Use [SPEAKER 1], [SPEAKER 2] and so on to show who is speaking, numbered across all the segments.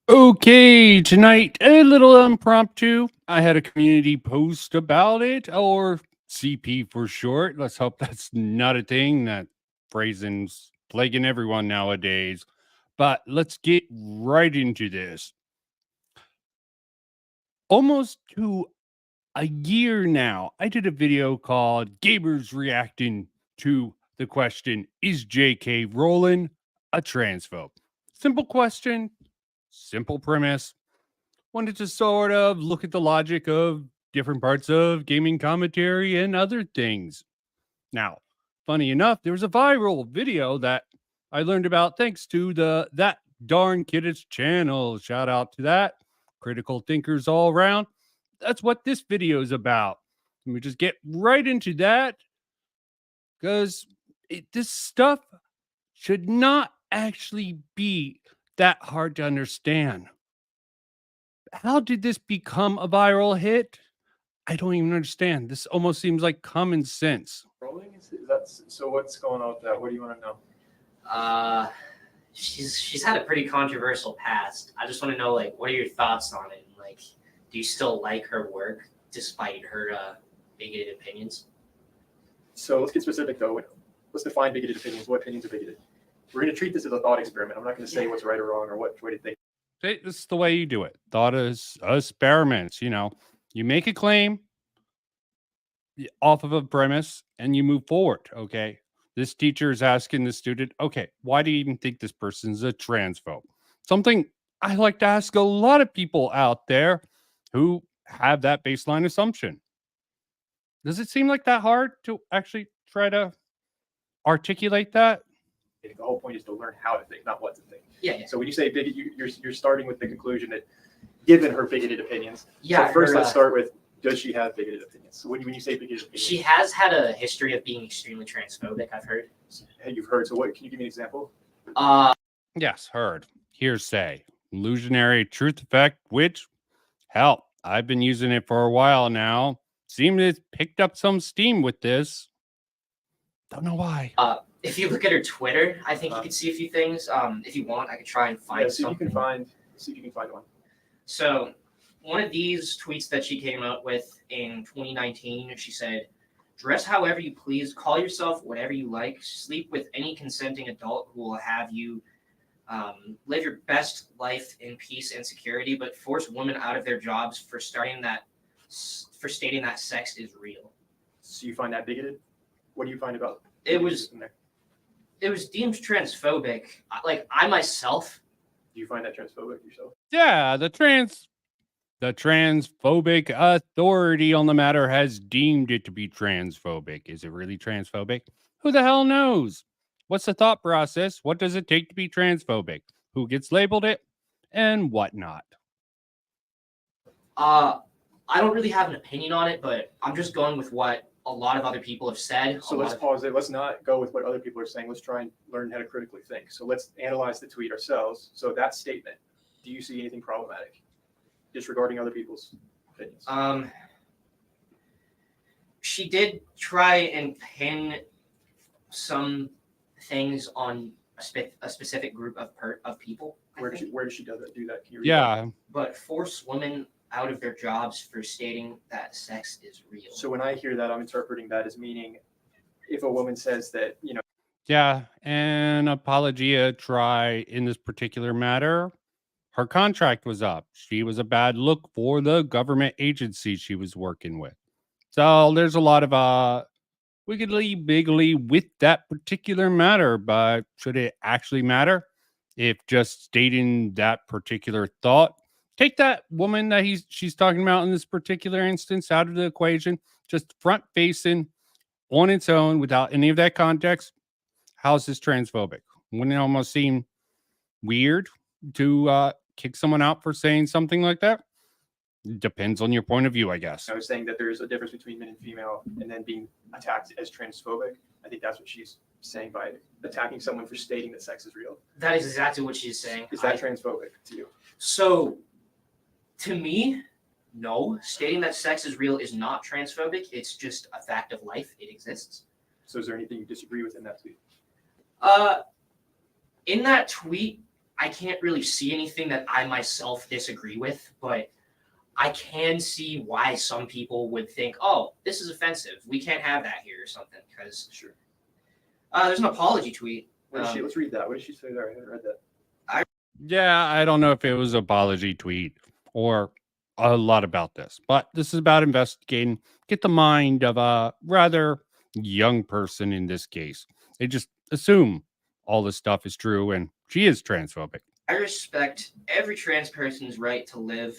[SPEAKER 1] Okay, tonight, a little impromptu. I had a community post about it, or CP for short. Let's hope that's not a thing. That phrasing's plaguing everyone nowadays. But let's get right into this. Almost to a year now, I did a video called Gamers Reacting to the question: Is JK Rowling a transphobe? Simple question, simple premise. Wanted to sort of look at the logic of different parts of gaming commentary and other things. Now, funny enough, there was a viral video that I learned about thanks to the That Darn Kiddit's channel. Shout out to that. Critical thinkers all around. That's what this video is about. Let me just get right into that because this stuff should not actually be that hard to understand. How did this become a viral hit? I don't even understand. This almost seems like common sense.
[SPEAKER 2] Rolling? Is that so? What's going on with that? What do you want to know?
[SPEAKER 3] Uh, she's had a pretty controversial past. I just want to know, like, what are your thoughts on it? Like, do you still like her work despite her bigoted opinions?
[SPEAKER 2] So let's get specific though. Let's define bigoted opinions. What opinions are bigoted? We're going to treat this as a thought experiment. I'm not going to say what's right or wrong or what way to think.
[SPEAKER 1] This is the way you do it. Thought is experiments. You make a claim off of a premise and you move forward. Okay. This teacher is asking the student, okay, why do you even think this person's a transphobe? Something I like to ask a lot of people out there who have that baseline assumption. Does it seem like that hard to actually try to articulate that?
[SPEAKER 2] The whole point is to learn how to think, not what to think.
[SPEAKER 3] Yeah.
[SPEAKER 2] So when you say bigot, you're starting with the conclusion that given her bigoted opinions.
[SPEAKER 3] Yeah.
[SPEAKER 2] So first, let's start with, does she have bigoted opinions? So when you say bigoted opinions,
[SPEAKER 3] She has had a history of being extremely transphobic, I've heard.
[SPEAKER 2] you've heard. So what? Can you give me an example?
[SPEAKER 1] Yes, heard. Hearsay. Illusionary truth effect, which, hell, I've been using it for a while now. Seems it's picked up some steam with this. Don't know why.
[SPEAKER 3] If you look at her Twitter, I think you could see a few things. If you want, I could try and find
[SPEAKER 2] see
[SPEAKER 3] something.
[SPEAKER 2] See if you can find one.
[SPEAKER 3] So one of these tweets that she came out with in 2019, she said, "Dress however you please, call yourself whatever you like, sleep with any consenting adult who will have you live your best life in peace and security, but force women out of their jobs for stating that sex is real."
[SPEAKER 2] So you find that bigoted? What do you find about
[SPEAKER 3] it? Was deemed transphobic. Like, I myself.
[SPEAKER 2] Do you find that transphobic yourself?
[SPEAKER 1] Yeah, the transphobic authority on the matter has deemed it to be transphobic. Is it really transphobic? Who the hell knows? What's the thought process? What does it take to be transphobic? Who gets labeled it? And whatnot.
[SPEAKER 3] I don't really have an opinion on it, but I'm just going with what a lot of other people have said.
[SPEAKER 2] So let's pause it. Let's not go with what other people are saying. Let's try and learn how to critically think. So let's analyze the tweet ourselves. So that statement, do you see anything problematic? Disregarding other people's opinions.
[SPEAKER 3] She did try and pin some things on a specific group of people.
[SPEAKER 2] Where does she do that? Can you read
[SPEAKER 1] that?
[SPEAKER 3] But force women out of their jobs for stating that sex is real.
[SPEAKER 2] So when I hear that, I'm interpreting that as meaning if a woman says that,
[SPEAKER 1] Yeah, and Apologia try in this particular matter. Her contract was up. She was a bad look for the government agency she was working with. So there's a lot of wiggly biggly with that particular matter, but should it actually matter if just stating that particular thought? Take that woman that she's talking about in this particular instance out of the equation, just front facing on its own without any of that context. How's this transphobic? Wouldn't it almost seem weird to kick someone out for saying something like that? Depends on your point of view, I guess.
[SPEAKER 2] I was saying that there's a difference between men and female and then being attacked as transphobic. I think that's what she's saying by attacking someone for stating that sex is real.
[SPEAKER 3] That is exactly what she's saying.
[SPEAKER 2] Is that transphobic to you?
[SPEAKER 3] So, to me, no. Stating that sex is real is not transphobic. It's just a fact of life. It exists.
[SPEAKER 2] So is there anything you disagree with in that tweet?
[SPEAKER 3] In that tweet, I can't really see anything that I myself disagree with, but I can see why some people would think, oh, this is offensive. We can't have that here or something. Because
[SPEAKER 2] Sure.
[SPEAKER 3] there's an apology tweet.
[SPEAKER 2] Let's read that. What did she say there? I haven't read that.
[SPEAKER 1] Yeah, I don't know if it was an apology tweet or a lot about this, but this is about investigating, get the mind of a rather young person in this case. They just assume all this stuff is true and she is transphobic.
[SPEAKER 3] I respect every trans person's right to live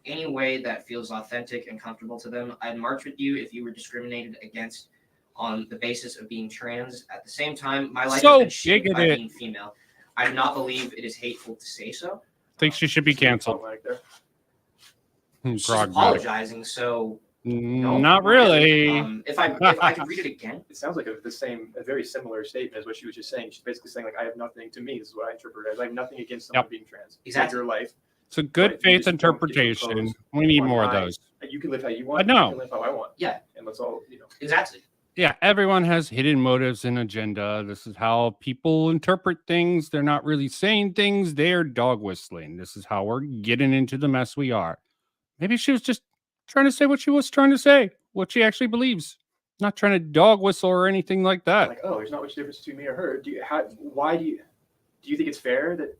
[SPEAKER 3] any way that feels authentic and comfortable to them. I'd march with you if you were discriminated against on the basis of being trans. At the same time, my life
[SPEAKER 1] So
[SPEAKER 3] has been shaped by
[SPEAKER 1] bigoted.
[SPEAKER 3] being female. I do not believe it is hateful to say so.
[SPEAKER 1] Think she should be canceled.
[SPEAKER 2] Problematic there.
[SPEAKER 3] She's
[SPEAKER 1] Pragmatic.
[SPEAKER 3] apologizing, so no,
[SPEAKER 1] Not really.
[SPEAKER 3] If I could read it again,
[SPEAKER 2] It sounds like a very similar statement as what she was just saying. She's basically saying, like, I have nothing, to me, this is what I interpret it as, I have nothing against someone being trans.
[SPEAKER 3] Exactly.
[SPEAKER 2] It's your life.
[SPEAKER 1] It's a good
[SPEAKER 2] But you
[SPEAKER 1] faith
[SPEAKER 2] just don't get to
[SPEAKER 1] interpretation.
[SPEAKER 2] impose
[SPEAKER 1] We need
[SPEAKER 2] on
[SPEAKER 1] more of
[SPEAKER 2] my-
[SPEAKER 1] those.
[SPEAKER 2] You can live how you want.
[SPEAKER 1] I know.
[SPEAKER 2] I can live how I want.
[SPEAKER 3] Yeah.
[SPEAKER 2] And let's all,
[SPEAKER 3] exactly.
[SPEAKER 1] Yeah, everyone has hidden motives and agenda. This is how people interpret things. They're not really saying things, they're dog whistling. This is how we're getting into the mess we are. Maybe she was just trying to say what she was trying to say, what she actually believes. Not trying to dog whistle or anything like that.
[SPEAKER 2] like, oh, there's not much difference between me or her. Do you think it's fair that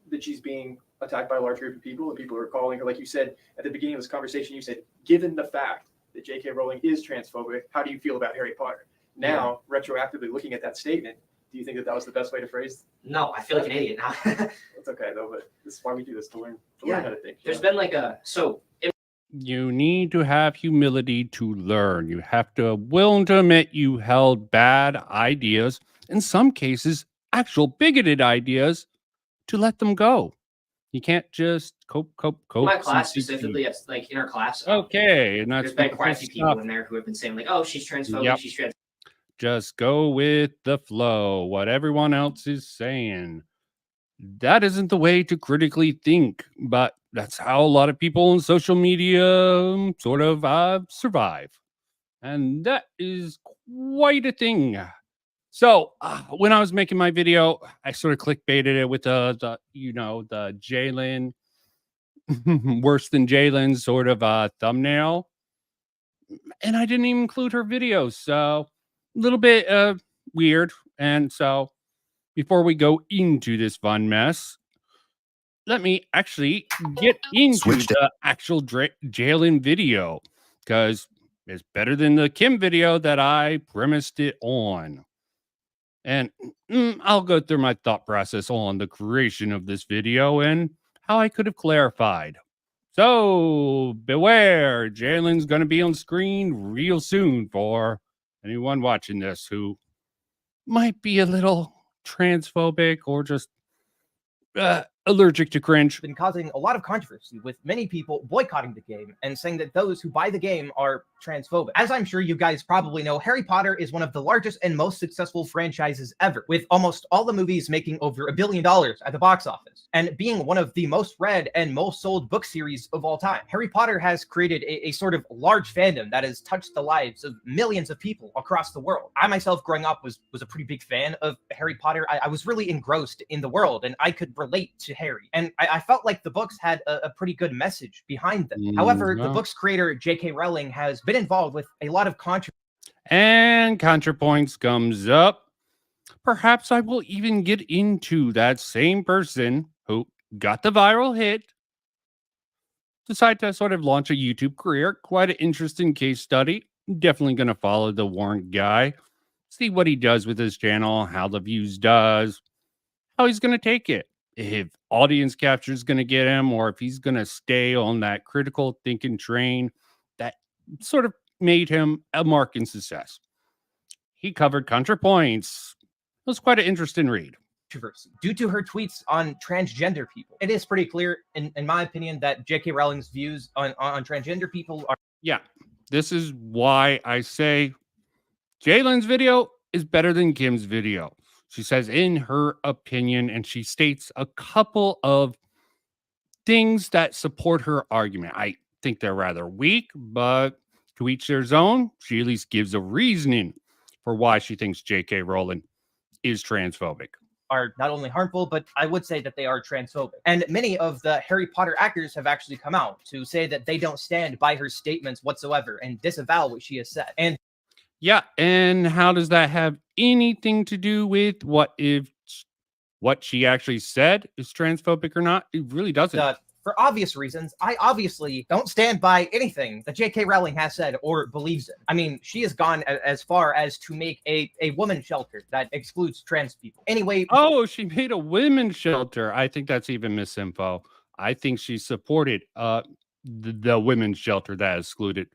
[SPEAKER 2] that she's being attacked by a large group of people and people are calling her, like you said at the beginning of this conversation, you said, given the fact that J.K. Rowling is transphobic, how do you feel about Harry Potter? Now, retroactively looking at that statement, do you think that was the best way to phrase?
[SPEAKER 3] No, I feel like an idiot now.
[SPEAKER 2] It's okay though, but this is why we do this, to learn
[SPEAKER 3] Yeah.
[SPEAKER 2] how to think.
[SPEAKER 3] There's been like
[SPEAKER 1] You need to have humility to learn. You have to willing to admit you held bad ideas, in some cases, actual bigoted ideas, to let them go. You can't just cope.
[SPEAKER 3] my class specifically, it's like in our class.
[SPEAKER 1] Okay, and that's
[SPEAKER 3] there's been quite a few people
[SPEAKER 1] stuff.
[SPEAKER 3] in there who have been saying like, "Oh, she's transphobic.
[SPEAKER 1] Yep.
[SPEAKER 3] She's trans."
[SPEAKER 1] Just go with the flow, what everyone else is saying. That isn't the way to critically think, but that's how a lot of people on social media sort of survive. And that is quite a thing. So when I was making my video, I sort of clickbaited it with the Jalen, worse than Jalen sort of thumbnail. And I didn't even include her videos. So a little bit weird. And so before we go into this fun mess, let me actually get into the actual Jalen video, because it's better than the Kim video that I premised it on. And I'll go through my thought process on the creation of this video and how I could have clarified. So beware, Jalen's going to be on screen real soon for anyone watching this who might be a little transphobic or just allergic to cringe.
[SPEAKER 4] Been causing a lot of controversy, with many people boycotting the game and saying that those who buy the game are transphobic. As I'm sure you guys probably know, Harry Potter is one of the largest and most successful franchises ever, with almost all the movies making over $1 billion at the box office, and being one of the most read and most sold book series of all time. Harry Potter has created a sort of large fandom that has touched the lives of millions of people across the world. I myself, growing up, was a pretty big fan of Harry Potter. I was really engrossed in the world, and I could relate to Harry. And I felt like the books had a pretty good message behind them. However, the book's creator, J.K. Rowling, has been involved with a lot of controversy.
[SPEAKER 1] And ContraPoints comes up. Perhaps I will even get into that same person who got the viral hit, decide to sort of launch a YouTube career. Quite an interesting case study. Definitely going to follow the Warrant guy, see what he does with his channel, how the views does, how he's going to take it. If audience capture is going to get him, or if he's going to stay on that critical thinking train that sort of made him a mark in success. He covered ContraPoints. It was quite an interesting read.
[SPEAKER 4] Due to her tweets on transgender people. It is pretty clear, in my opinion, that J.K. Rowling's views on transgender people are...
[SPEAKER 1] Yeah, this is why I say Jalen's video is better than Kim's video. She says in her opinion, and she states a couple of things that support her argument. I think they're rather weak, but to each their own. She at least gives a reasoning for why she thinks J.K. Rowling is transphobic.
[SPEAKER 4] are not only harmful, but I would say that they are transphobic. And many of the Harry Potter actors have actually come out to say that they don't stand by her statements whatsoever and disavow what she has said. And
[SPEAKER 1] Yeah, and how does that have anything to do with what she actually said is transphobic or not? It really doesn't.
[SPEAKER 4] For obvious reasons, I obviously don't stand by anything that J.K. Rowling has said or believes in. I mean, she has gone as far as to make a women's shelter that excludes trans people. Anyway.
[SPEAKER 1] Oh, she made a women's shelter. I think that's even misinfo. I think she supported the women's shelter that excluded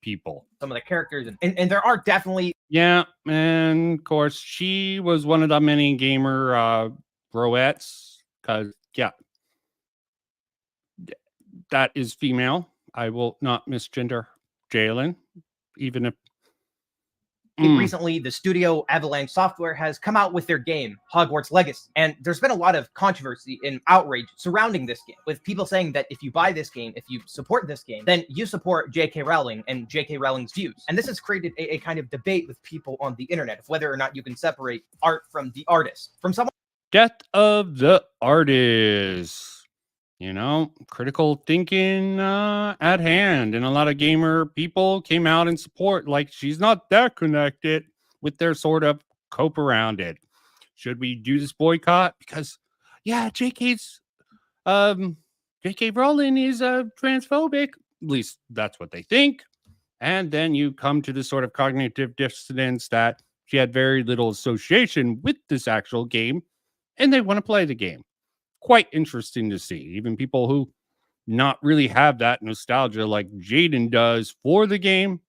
[SPEAKER 1] people.
[SPEAKER 4] Some of the characters, and there are definitely.
[SPEAKER 1] Yeah, and of course, she was one of the many gamer broettes, because, yeah, that is female. I will not misgender Jalen, even if
[SPEAKER 4] recently the studio Avalanche Software has come out with their game Hogwarts Legacy, and there's been a lot of controversy and outrage surrounding this game, with people saying that if you buy this game, if you support this game, then you support J.K. Rowling and J.K. Rowling's views. And this has created a kind of debate with people on the internet of whether or not you can separate art from the artist. From someone.
[SPEAKER 1] Death of the artist. You know, critical thinking at hand. And a lot of gamer people came out in support, like, she's not that connected, with their sort of cope around it. Should we do this boycott? Because, yeah, J.K. Rowling is transphobic. At least that's what they think. And then you come to this sort of cognitive dissonance that she had very little association with this actual game, and they want to play the game. Quite interesting to see. Even people who not really have that nostalgia like Jaden does for the game,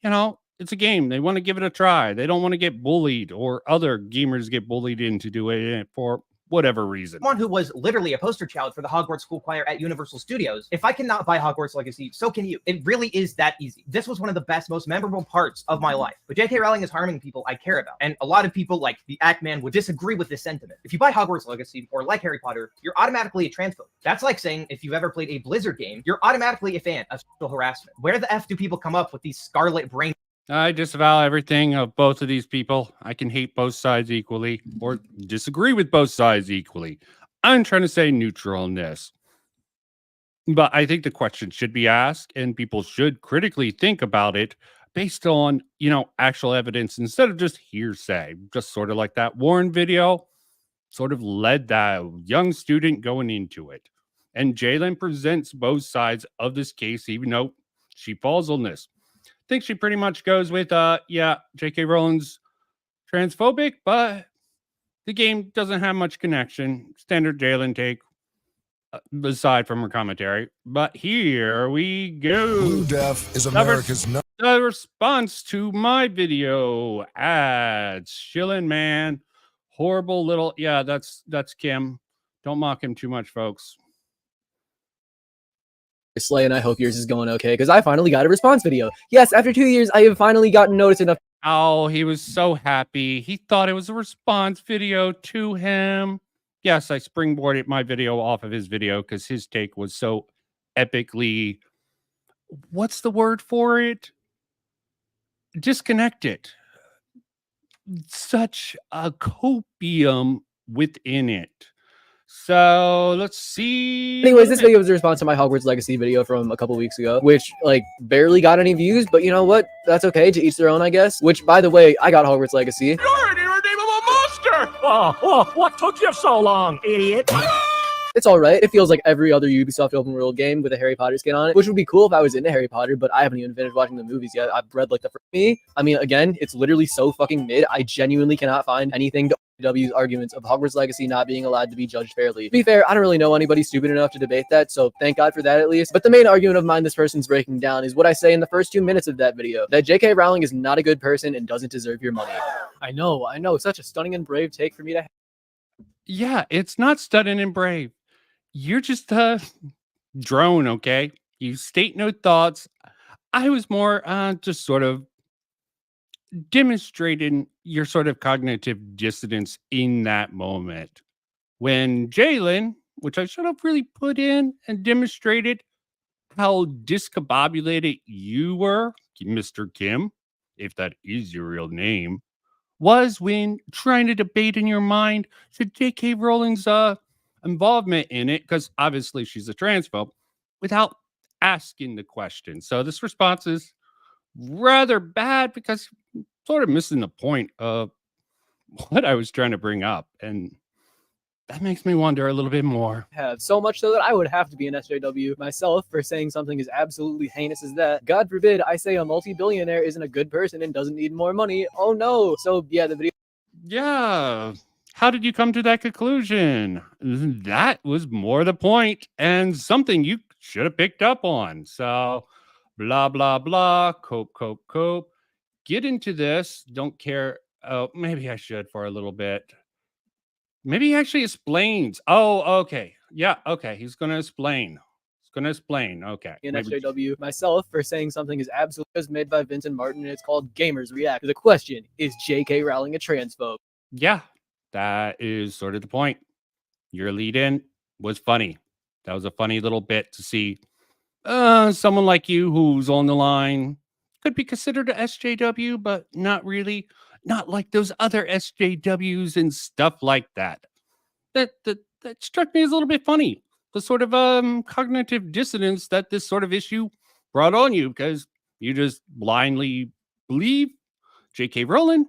[SPEAKER 1] you know, it's a game. They want to give it a try. They don't want to get bullied, or other gamers get bullied into doing it for whatever reason.
[SPEAKER 4] Someone who was literally a poster child for the Hogwarts School Choir at Universal Studios. If I cannot buy Hogwarts Legacy, so can you. It really is that easy. This was one of the best, most memorable parts of my life. But J.K. Rowling is harming people I care about. And a lot of people, like the Ackman, would disagree with this sentiment. If you buy Hogwarts Legacy, or like Harry Potter, you're automatically a transphobe. That's like saying if you've ever played a Blizzard game, you're automatically a fan of sexual harassment. Where the F do people come up with these scarlet brain?
[SPEAKER 1] I disavow everything of both of these people. I can hate both sides equally, or disagree with both sides equally. I'm trying to say neutralness. But I think the question should be asked, and people should critically think about it based on, you know, actual evidence instead of just hearsay. Just sort of like that Warren video sort of led that young student going into it. And Jalen presents both sides of this case, even though she falls on this. I think she pretty much goes with, yeah, J.K. Rowling's transphobic, but the game doesn't have much connection. Standard Jalen take, aside from her commentary. But here we go.
[SPEAKER 5] Blue Deaf is America's
[SPEAKER 1] the response to my video ads. Shillin' man. Horrible little, yeah, that's Kim. Don't mock him too much, folks.
[SPEAKER 6] Slay, and I hope yours is going okay, because I finally got a response video. Yes, after 2 years, I have finally gotten noticed enough.
[SPEAKER 1] Oh, he was so happy. He thought it was a response video to him. Yes, I springboarded my video off of his video because his take was so epically, what's the word for it? Disconnected. Such a copium within it. So let's see.
[SPEAKER 6] Anyways, this video was a response to my Hogwarts Legacy video from a couple weeks ago, which like barely got any views, but you know what? That's okay, to each their own, I guess. Which, by the way, I got Hogwarts Legacy.
[SPEAKER 7] You're an irredeemable monster! Oh, what took you so long, idiot?
[SPEAKER 6] It's all right. It feels like every other Ubisoft open world game with a Harry Potter skin on it, which would be cool if I was into Harry Potter, but I haven't even finished watching the movies yet. I've read like the first me. I mean, again, it's literally so fucking mid. I genuinely cannot find anything to W's arguments of Hogwarts Legacy not being allowed to be judged fairly. To be fair, I don't really know anybody stupid enough to debate that, so thank God for that at least. But the main argument of mine this person's breaking down is what I say in the first 2 minutes of that video, that J.K. Rowling is not a good person and doesn't deserve your money. I know. Such a stunning and brave take for me to have.
[SPEAKER 1] Yeah, it's not stunning and brave. You're just a drone, okay? You state no thoughts. I was more just sort of demonstrating your sort of cognitive dissonance in that moment. When Jalen, which I should have really put in and demonstrated how discombobulated you were, Mr. Kim, if that is your real name, was when trying to debate in your mind should J.K. Rowling's involvement in it, because obviously she's a transphobe, without asking the question. So this response is rather bad because sort of missing the point of what I was trying to bring up. And that makes me wonder a little bit more.
[SPEAKER 6] Have so much so that I would have to be an SJW myself for saying something as absolutely heinous as that. God forbid I say a multi-billionaire isn't a good person and doesn't need more money. Oh no. So yeah, the video.
[SPEAKER 1] Yeah. How did you come to that conclusion? That was more the point and something you should have picked up on. So, blah, blah, blah. Cope. Get into this. Don't care. Oh, maybe I should for a little bit. Maybe he actually explains. Oh, okay. Yeah, okay. He's going to explain. Okay.
[SPEAKER 6] An
[SPEAKER 1] Maybe-
[SPEAKER 6] SJW myself for saying something is absolutely was made by Vincent Martin, and it's called Gamers React to the question, is J.K. Rowling a transphobe?
[SPEAKER 1] Yeah, that is sort of the point. Your lead in was funny. That was a funny little bit to see someone like you who's on the line could be considered a SJW, but not really. Not like those other SJWs and stuff like that. That struck me as a little bit funny. The sort of cognitive dissonance that this sort of issue brought on you because you just blindly believe J.K. Rowling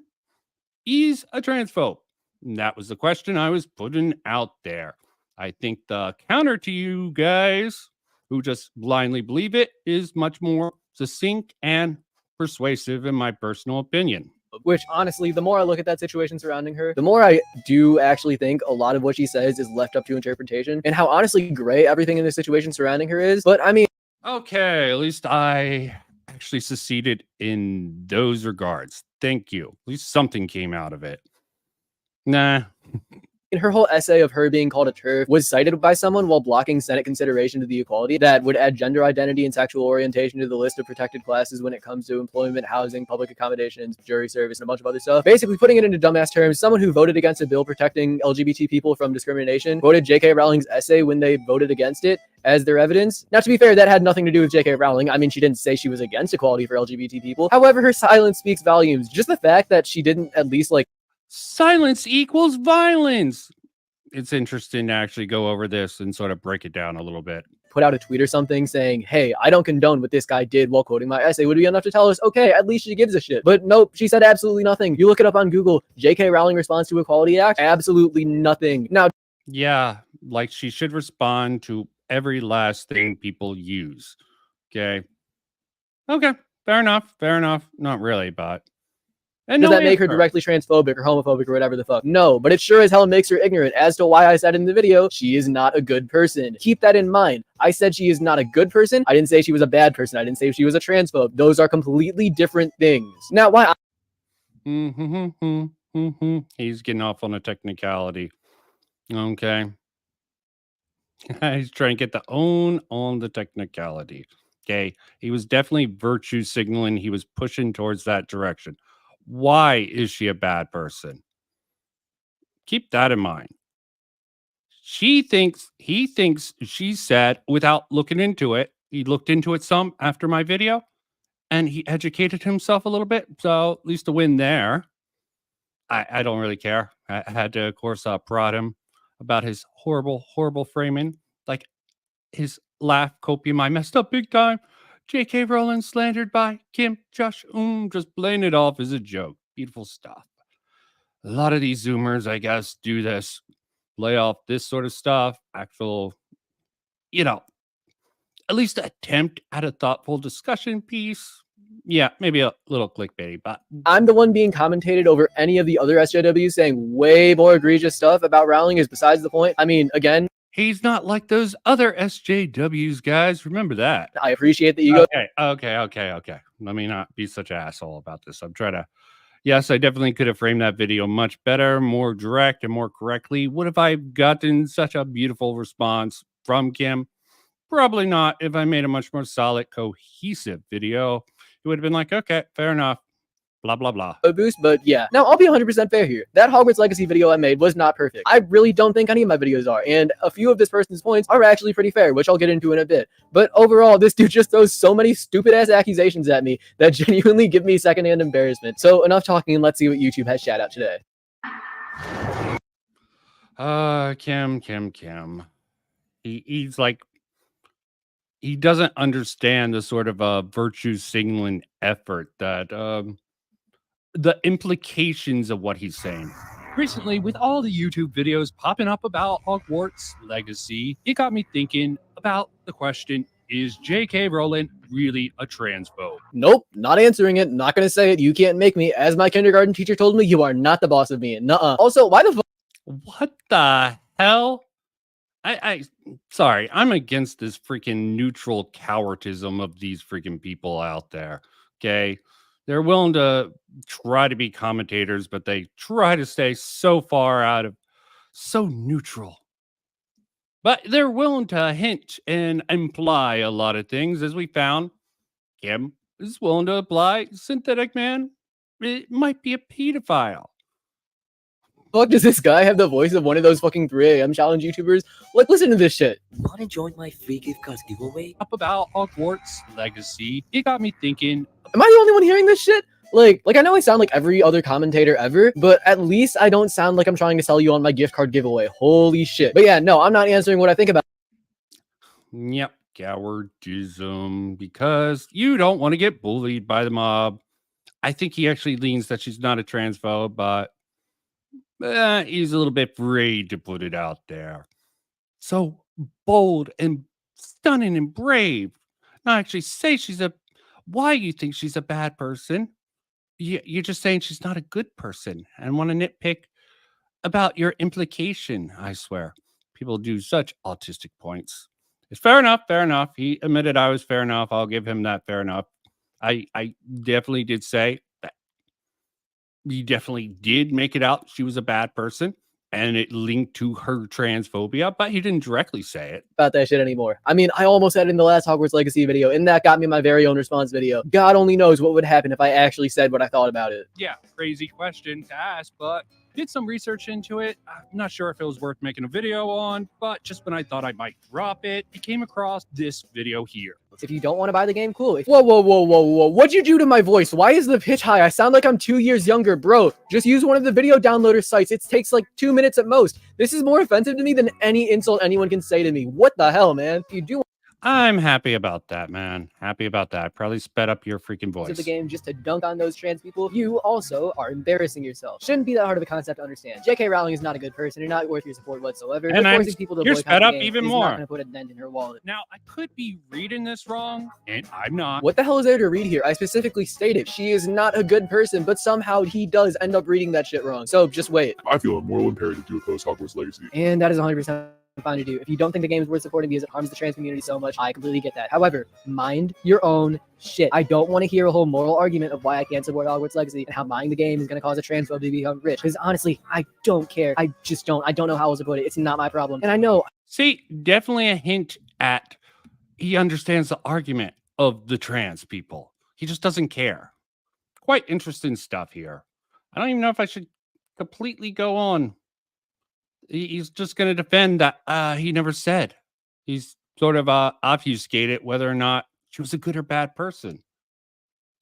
[SPEAKER 1] is a transphobe. And that was the question I was putting out there. I think the counter to you guys who just blindly believe it is much more succinct and persuasive, in my personal opinion.
[SPEAKER 6] Which honestly, the more I look at that situation surrounding her, the more I do actually think a lot of what she says is left up to interpretation, and how honestly gray everything in the situation surrounding her is. But I mean,
[SPEAKER 1] okay, at least I actually succeeded in those regards. Thank you. At least something came out of it. Nah.
[SPEAKER 6] in her whole essay of her being called a TERF was cited by someone while blocking Senate consideration to the equality that would add gender identity and sexual orientation to the list of protected classes when it comes to employment, housing, public accommodations, jury service, and a bunch of other stuff. Basically, putting it into dumbass terms, someone who voted against a bill protecting LGBT people from discrimination voted J.K. Rowling's essay when they voted against it as their evidence. Now, to be fair, that had nothing to do with J.K. Rowling. I mean, she didn't say she was against equality for LGBT people. However, her silence speaks volumes. Just the fact that she didn't at least
[SPEAKER 1] silence equals violence. It's interesting to actually go over this and sort of break it down a little bit.
[SPEAKER 6] Put out a tweet or something saying, hey, I don't condone what this guy did while quoting my essay would be enough to tell us, okay, at least she gives a shit. But nope, she said absolutely nothing. You look it up on Google, J.K. Rowling responds to Equality Act, absolutely nothing. Now,
[SPEAKER 1] yeah, like she should respond to every last thing people use. Okay, fair enough. Not really, but. And
[SPEAKER 6] does
[SPEAKER 1] no
[SPEAKER 6] that make her
[SPEAKER 1] answer.
[SPEAKER 6] directly transphobic or homophobic or whatever the fuck? No, but it sure as hell makes her ignorant as to why I said in the video, she is not a good person. Keep that in mind. I said she is not a good person. I didn't say she was a bad person. I didn't say she was a transphobe. Those are completely different things. Now, why?
[SPEAKER 1] He's getting off on a technicality. Okay. He's trying to get the own on the technicality. Okay. He was definitely virtue signaling. He was pushing towards that direction. Why is she a bad person? Keep that in mind. He thinks she said without looking into it. He looked into it some after my video and he educated himself a little bit. So at least a win there. I don't really care. I had to, of course, prod him about his horrible framing. Like his laugh copium. I messed up big time. J.K. Rowling slandered by Kim Josh. Just playing it off as a joke. Beautiful stuff. A lot of these Zoomers, I guess, do this. Lay off this sort of stuff. Actual, at least attempt at a thoughtful discussion piece. Yeah, maybe a little clickbaity, but
[SPEAKER 6] I'm the one being commentated over any of the other SJWs saying way more egregious stuff about Rowling is besides the point. I mean, again,
[SPEAKER 1] he's not like those other SJWs, guys. Remember that.
[SPEAKER 6] I appreciate that you go.
[SPEAKER 1] Okay. Let me not be such an asshole about this. I'm trying to. Yes, I definitely could have framed that video much better, more direct, and more correctly. Would have I gotten such a beautiful response from Kim? Probably not. If I made a much more solid, cohesive video, it would have been like, okay, fair enough. blah, blah, blah.
[SPEAKER 6] a boost, but yeah. Now, I'll be 100% fair here. That Hogwarts Legacy video I made was not perfect. I really don't think any of my videos are, and a few of this person's points are actually pretty fair, which I'll get into in a bit. But overall, this dude just throws so many stupid-ass accusations at me that genuinely give me secondhand embarrassment. So enough talking, and let's see what YouTube has shout out today.
[SPEAKER 1] Kim. He's like, he doesn't understand the sort of virtue signaling effort that the implications of what he's saying. Recently, with all the YouTube videos popping up about Hogwarts Legacy, it got me thinking about the question, is J.K. Rowling really a transphobe?
[SPEAKER 6] Nope, not answering it, not gonna say it, you can't make me. As my kindergarten teacher told me, you are not the boss of me. Nuh-uh. Also, why the fuck?
[SPEAKER 1] What the hell? I sorry, I'm against this freaking neutral cowardice of these freaking people out there. Okay. They're willing to try to be commentators, but they try to stay so far out of so neutral. But they're willing to hint and imply a lot of things, as we found. Kim is willing to imply Synthetic Man, it might be a pedophile.
[SPEAKER 6] Fuck does this guy have the voice of one of those fucking 3 a.m. challenge YouTubers? Like, listen to this shit.
[SPEAKER 8] Wanna join my free gift card giveaway?
[SPEAKER 1] Up about Hogwarts Legacy, it got me thinking.
[SPEAKER 6] Am I the only one hearing this shit? Like I know I sound like every other commentator ever, but at least I don't sound like I'm trying to sell you on my gift card giveaway. Holy shit. But yeah, no, I'm not answering what I think about.
[SPEAKER 1] Yep, cowardism, because you don't want to get bullied by the mob. I think he actually leans that she's not a transphobe, but he's a little bit afraid to put it out there. So bold and stunning and brave. Not actually say why you think she's a bad person. You're just saying she's not a good person and want to nitpick about your implication, I swear. People do such autistic points. It's fair enough. He admitted I was fair enough. I'll give him that fair enough. I definitely did say that he definitely did make it out she was a bad person and it linked to her transphobia, but he didn't directly say it.
[SPEAKER 6] About that shit anymore. I mean, I almost said it in the last Hogwarts Legacy video, and that got me my very own response video. God only knows what would happen if I actually said what I thought about it.
[SPEAKER 1] Yeah, crazy question to ask, but did some research into it. I'm not sure if it was worth making a video on, but just when I thought I might drop it, I came across this video here.
[SPEAKER 6] If you don't want to buy the game, cool. Whoa. What'd you do to my voice? Why is the pitch high? I sound like I'm 2 years younger, bro. Just use one of the video downloader sites. It takes like 2 minutes at most. This is more offensive to me than any insult anyone can say to me. What the hell, man? If you do
[SPEAKER 1] I'm happy about that, man. Happy about that. Probably sped up your freaking voice.
[SPEAKER 6] to the game just to dunk on those trans people, you also are embarrassing yourself. Shouldn't be that hard of a concept to understand. J.K. Rowling is not a good person. You're not worth your support whatsoever.
[SPEAKER 1] And
[SPEAKER 6] forcing people to
[SPEAKER 1] you're
[SPEAKER 6] boycott
[SPEAKER 1] sped
[SPEAKER 6] the
[SPEAKER 1] up
[SPEAKER 6] game
[SPEAKER 1] even
[SPEAKER 6] is
[SPEAKER 1] more.
[SPEAKER 6] not going to put a dent in her wallet.
[SPEAKER 1] Now, I could be reading this wrong, and I'm not.
[SPEAKER 6] What the hell is there to read here? I specifically stated she is not a good person, but somehow he does end up reading that shit wrong. So just wait.
[SPEAKER 9] I feel a moral imperative to oppose Hogwarts Legacy.
[SPEAKER 6] And that is 100% fine to do. If you don't think the game is worth supporting because it harms the trans community so much, I completely get that. However, mind your own shit. I don't want to hear a whole moral argument of why I can't support Hogwarts Legacy and how buying the game is going to cause a transphobe to become rich. Because honestly, I don't care. I just don't. I don't know how else to put it. It's not my problem. And I know.
[SPEAKER 1] See, definitely a hint at he understands the argument of the trans people. He just doesn't care. Quite interesting stuff here. I don't even know if I should completely go on. He's just going to defend that he never said. He's sort of obfuscated whether or not she was a good or bad person.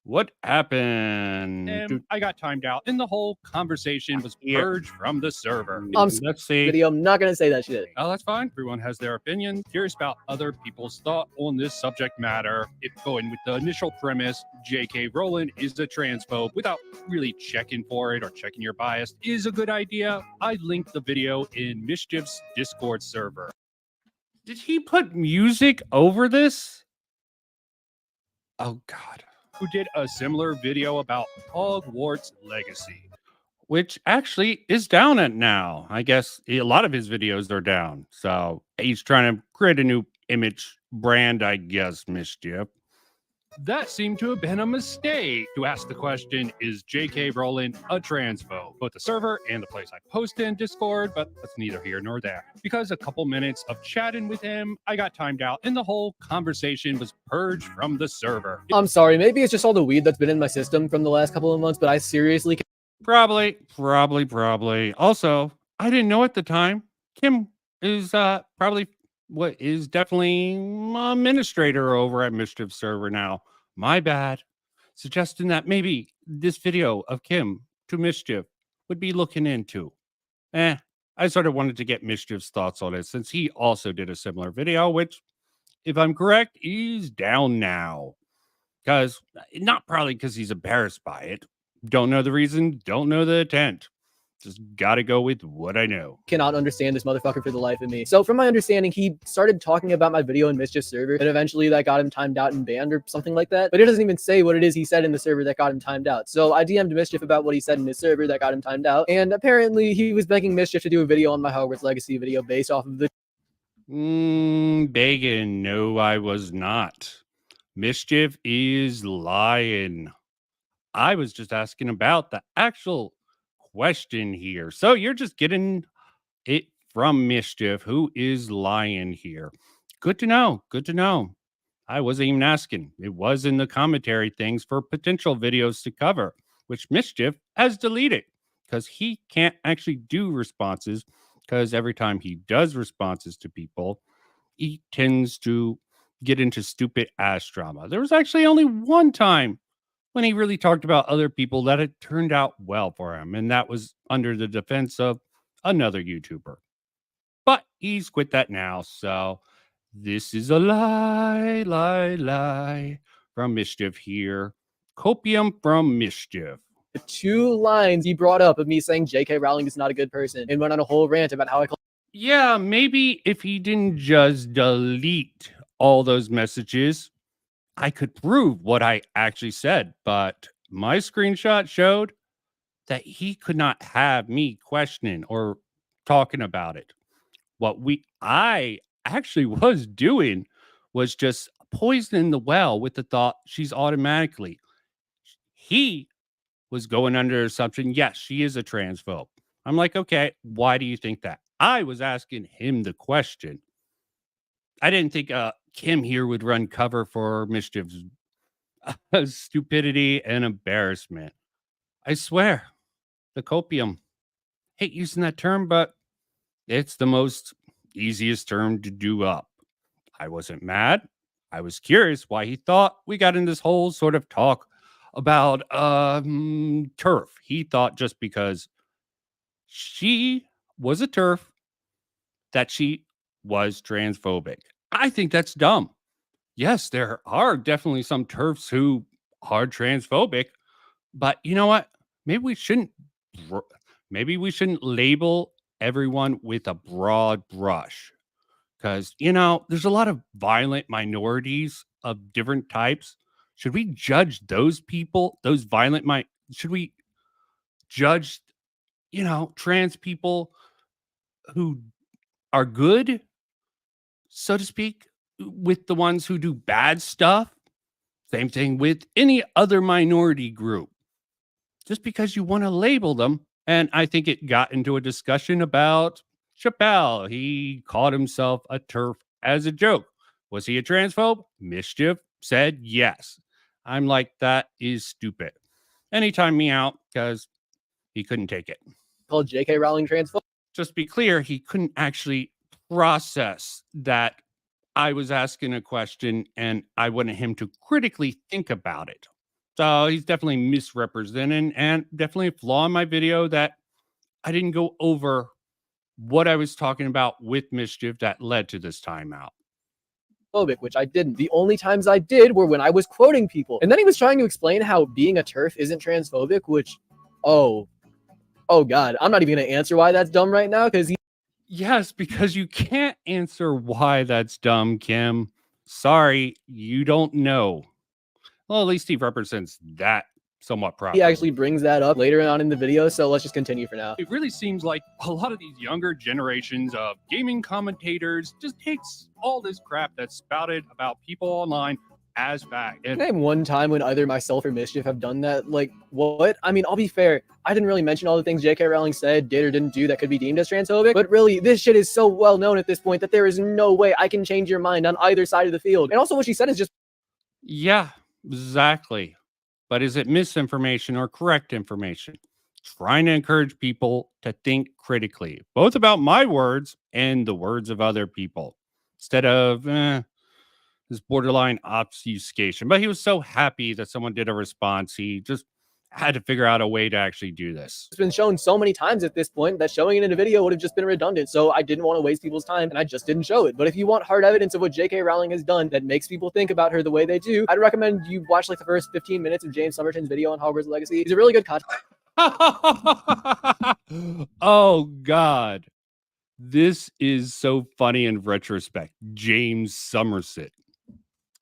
[SPEAKER 1] What happened? I got timed out, and the whole conversation was purged from the server. Let's see.
[SPEAKER 6] Video, I'm not going to say that shit.
[SPEAKER 1] Oh, that's fine. Everyone has their opinion. Curious about other people's thought on this subject matter. If going with the initial premise, J.K. Rowling is a transphobe without really checking for it or checking your bias is a good idea, I linked the video in Mischief's Discord server. Did he put music over this? Oh, God. Who did a similar video about Hogwarts Legacy, which actually is down at now. I guess a lot of his videos are down. So he's trying to create a new image brand, I guess, Mischief. That seemed to have been a mistake to ask the question, is J.K. Rowling a transphobe? Both the server and the place I posted in Discord, but that's neither here nor there. Because a couple minutes of chatting with him, I got timed out and the whole conversation was purged from the server.
[SPEAKER 6] I'm sorry, maybe it's just all the weed that's been in my system from the last couple of months, but I seriously
[SPEAKER 1] Probably. Also, I didn't know at the time. Kim is probably what is definitely administrator over at Mischief server now. My bad. Suggesting that maybe this video of Kim to Mischief would be looking into. I sort of wanted to get Mischief's thoughts on it since he also did a similar video, which, if I'm correct, is down now. Because, not probably because he's embarrassed by it. Don't know the reason, don't know the intent. Just gotta go with what I know.
[SPEAKER 6] cannot understand this motherfucker for the life of me. So from my understanding, he started talking about my video in Mischief server, and eventually that got him timed out and banned or something like that. But it doesn't even say what it is he said in the server that got him timed out. So I DM'd Mischief about what he said in his server that got him timed out, and apparently he was begging Mischief to do a video on my Hogwarts Legacy video based off of the
[SPEAKER 1] Begging. No, I was not. Mischief is lying. I was just asking about the actual question here. So you're just getting it from Mischief, who is lying here. Good to know. Good to know. I wasn't even asking. It was in the commentary things for potential videos to cover, which Mischief has deleted because he can't actually do responses, because every time he does responses to people, he tends to get into stupid ass drama. There was actually only one time when he really talked about other people that had turned out well for him, and that was under the defense of another YouTuber. But he's quit that now, so this is a lie from Mischief here. Copium from Mischief.
[SPEAKER 6] the 2 lines he brought up of me saying J.K. Rowling is not a good person, and went on a whole rant about how I call
[SPEAKER 1] Yeah, maybe if he didn't just delete all those messages, I could prove what I actually said, but my screenshot showed that he could not have me questioning or talking about it. What I actually was doing was just poisoning the well with the thought she's automatically. He was going under assumption, yes, she is a transphobe. I'm like, okay, why do you think that? I was asking him the question. I didn't think Kim here would run cover for Mischief's stupidity and embarrassment. I swear, the copium. Hate using that term, but it's the most easiest term to do up. I wasn't mad. I was curious why he thought we got in this whole sort of talk about turf. He thought just because she was a turf that she was transphobic. I think that's dumb. Yes, there are definitely some turfs who are transphobic, but you know what? Maybe we shouldn't maybe we shouldn't label everyone with a broad brush, because there's a lot of violent minorities of different types. Should we judge those people, those violent should we judge trans people who are good, so to speak, with the ones who do bad stuff? Same thing with any other minority group. Just because you want to label them. And I think it got into a discussion about Chappelle. He called himself a turf as a joke. Was he a transphobe? Mischief said yes. I'm like, that is stupid. And he timed me out because he couldn't take it.
[SPEAKER 6] called J.K. Rowling transphobe.
[SPEAKER 1] Just be clear, he couldn't actually process that I was asking a question and I wanted him to critically think about it. So he's definitely misrepresenting, and definitely a flaw in my video that I didn't go over what I was talking about with Mischief that led to this timeout.
[SPEAKER 6] Which I didn't. The only times I did were when I was quoting people. And then he was trying to explain how being a turf isn't transphobic, which, oh God, I'm not even going to answer why that's dumb right now, because
[SPEAKER 1] Yes, because you can't answer why that's dumb, Kim. Sorry, you don't know. Well, at least he represents that somewhat properly.
[SPEAKER 6] he actually brings that up later on in the video, so let's just continue for now.
[SPEAKER 1] It really seems like a lot of these younger generations of gaming commentators just takes all this crap that's spouted about people online as fact. And
[SPEAKER 6] Name one time when either myself or Mischief have done that. Like, what? I mean, I'll be fair. I didn't really mention all the things J.K. Rowling said, did, or didn't do that could be deemed as transphobic. But really, this shit is so well known at this point that there is no way I can change your mind on either side of the field. And also, what she said is just.
[SPEAKER 1] yeah, exactly. But is it misinformation or correct information? Trying to encourage people to think critically, both about my words and the words of other people, instead of this borderline obfuscation. But he was so happy that someone did a response. He just had to figure out a way to actually do this.
[SPEAKER 6] It's been shown so many times at this point that showing it in a video would have just been redundant. So I didn't want to waste people's time and I just didn't show it. But if you want hard evidence of what J.K. Rowling has done that makes people think about her the way they do, I'd recommend you watch like the first 15 minutes of James Somerton's video on Hogwarts Legacy. He's a really good content.
[SPEAKER 1] Oh, God. This is so funny in retrospect. James Somerset.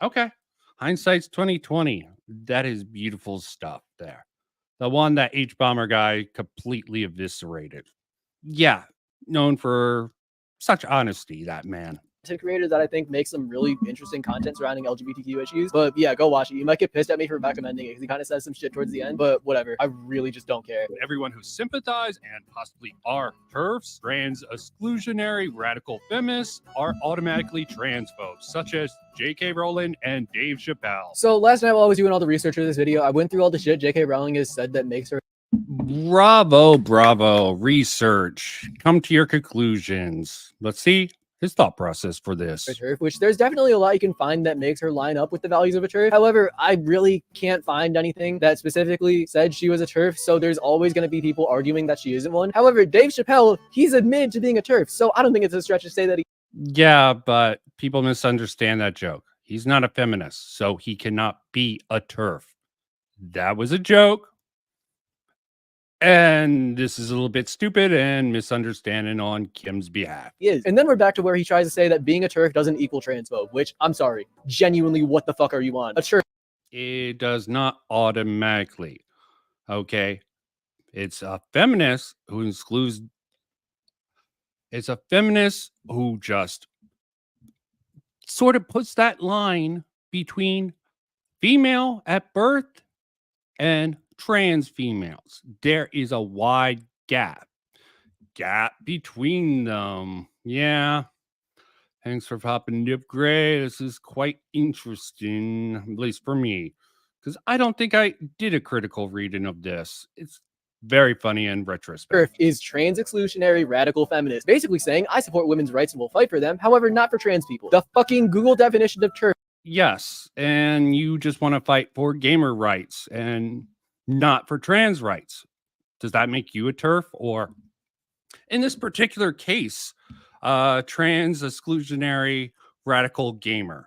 [SPEAKER 1] Okay. Hindsight's 2020. That is beautiful stuff there. The one that H-Bomber guy completely eviscerated. Yeah. Known for such honesty, that man.
[SPEAKER 6] Creator that I think makes some really interesting content surrounding LGBTQ issues. But yeah, go watch it. You might get pissed at me for recommending it because he kind of says some shit towards the end, but whatever. I really just don't care.
[SPEAKER 1] Everyone who sympathize and possibly are TERFs, trans exclusionary, radical feminists are automatically transphobes, such as J.K. Rowling and Dave Chappelle.
[SPEAKER 6] So last night while I was doing all the research for this video, I went through all the shit J.K. Rowling has said that makes her.
[SPEAKER 1] Bravo, bravo. Research. Come to your conclusions. Let's see his thought process for this.
[SPEAKER 6] TERF, which there's definitely a lot you can find that makes her line up with the values of a TERF. However, I really can't find anything that specifically said she was a TERF, so there's always going to be people arguing that she isn't one. However, Dave Chappelle, he's admitted to being a TERF, so I don't think it's a stretch to say that he.
[SPEAKER 1] Yeah, but people misunderstand that joke. He's not a feminist, so he cannot be a TERF. That was a joke. And this is a little bit stupid and misunderstanding on Kim's behalf.
[SPEAKER 6] He is. And then we're back to where he tries to say that being a TERF doesn't equal transphobe, which, I'm sorry, genuinely, what the fuck are you on? A TERF.
[SPEAKER 1] It does not automatically. Okay. It's a feminist who excludes. It's a feminist who just sort of puts that line between female at birth and trans females. There is a wide gap between them. Yeah. Thanks for popping Nip Gray. This is quite interesting, at least for me, because I don't think I did a critical reading of this. It's very funny in retrospect.
[SPEAKER 6] TERF is trans exclusionary radical feminist, basically saying I support women's rights and will fight for them, however, not for trans people. The fucking Google definition of TERF.
[SPEAKER 1] Yes, and you just want to fight for gamer rights and not for trans rights. Does that make you a TERF? Or in this particular case, trans exclusionary radical gamer.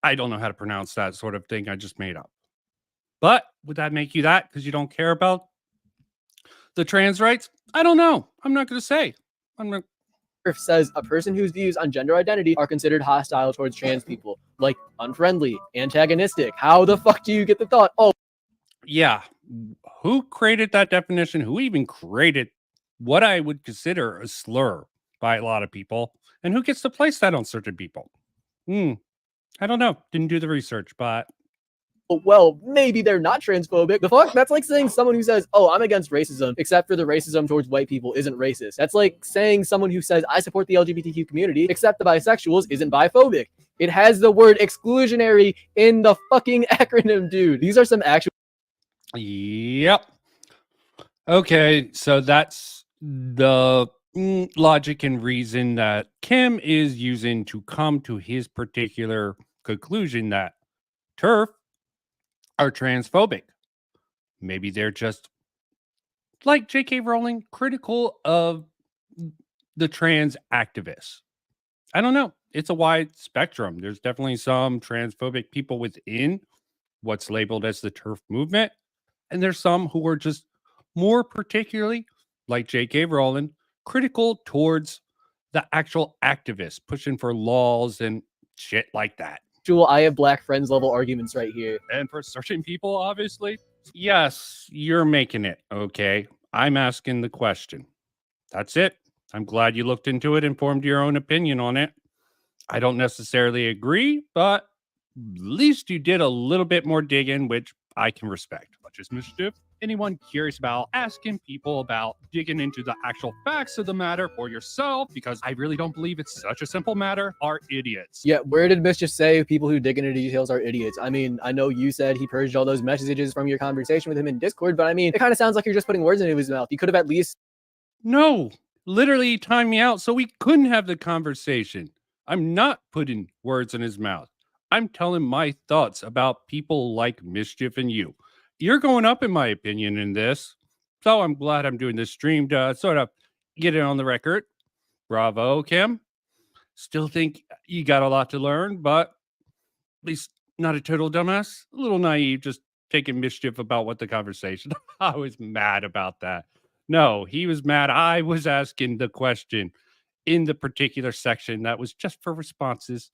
[SPEAKER 1] I don't know how to pronounce that sort of thing I just made up. But would that make you that because you don't care about the trans rights? I don't know. I'm not going to say. I'm not.
[SPEAKER 6] TERF says a person whose views on gender identity are considered hostile towards trans people, like unfriendly, antagonistic. How the fuck do you get the thought? Oh,
[SPEAKER 1] yeah. Who created that definition? Who even created what I would consider a slur by a lot of people? And who gets to place that on certain people? I don't know. Didn't do the research, but
[SPEAKER 6] well, maybe they're not transphobic. The fuck? That's like saying someone who says, oh, I'm against racism, except for the racism towards white people isn't racist. That's like saying someone who says, I support the LGBTQ community, except the bisexuals isn't biphobic. It has the word exclusionary in the fucking acronym, dude. These are some actual.
[SPEAKER 1] Yep. Okay, so that's the logic and reason that Kim is using to come to his particular conclusion that TERF are transphobic. Maybe they're just like J.K. Rowling, critical of the trans activists. I don't know. It's a wide spectrum. There's definitely some transphobic people within what's labeled as the TERF movement. And there's some who are just more particularly, like J.K. Rowling, critical towards the actual activists pushing for laws and shit like that.
[SPEAKER 6] I have black friends level arguments right here.
[SPEAKER 1] And for certain people, obviously, yes, you're making it. Okay. I'm asking the question. That's it. I'm glad you looked into it and formed your own opinion on it. I don't necessarily agree, but least you did a little bit more digging, which I can respect. Much as Mischief, anyone curious about asking people about digging into the actual facts of the matter for yourself, because I really don't believe it's such a simple matter, are idiots.
[SPEAKER 6] Yeah, where did Mischief say people who dig into details are idiots? I mean, I know you said he purged all those messages from your conversation with him in Discord, but I mean, it kind of sounds like you're just putting words into his mouth. You could have at least...
[SPEAKER 1] No, literally timed me out so we couldn't have the conversation. I'm not putting words in his mouth. I'm telling my thoughts about people like Mischief and you. You're going up in my opinion in this. So I'm glad I'm doing this stream to sort of get it on the record. Bravo, Kim. Still think you got a lot to learn, but at least not a total dumbass. A little naive, just taking Mischief about what the conversation. I was mad about that. No, he was mad. I was asking the question in the particular section that was just for responses.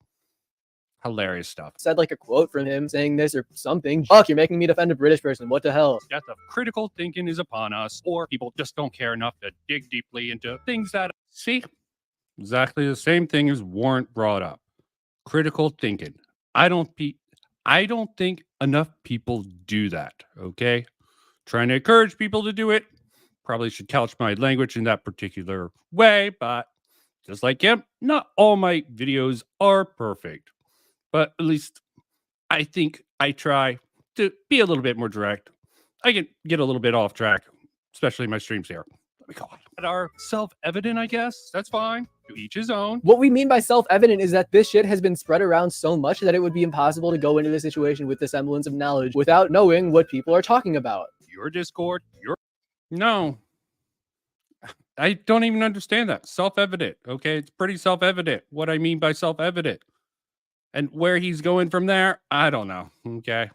[SPEAKER 1] Hilarious stuff.
[SPEAKER 6] Said like a quote from him saying this or something. Fuck, you're making me defend a British person. What the hell?
[SPEAKER 1] Death of critical thinking is upon us, or people just don't care enough to dig deeply into things that see exactly the same thing as Warrant brought up. Critical thinking. I don't think enough people do that. Okay, trying to encourage people to do it. Probably should couch my language in that particular way, but just like him, not all my videos are perfect. But at least I think I try to be a little bit more direct. I can get a little bit off track, especially in my streams here. Let me call it. That are self-evident, I guess. That's fine. To each his own.
[SPEAKER 6] What we mean by self-evident is that this shit has been spread around so much that it would be impossible to go into the situation with the semblance of knowledge without knowing what people are talking about.
[SPEAKER 1] Your Discord, no. I don't even understand that. Self-evident. Okay, it's pretty self-evident what I mean by self-evident. And where he's going from there, I don't know. Okay.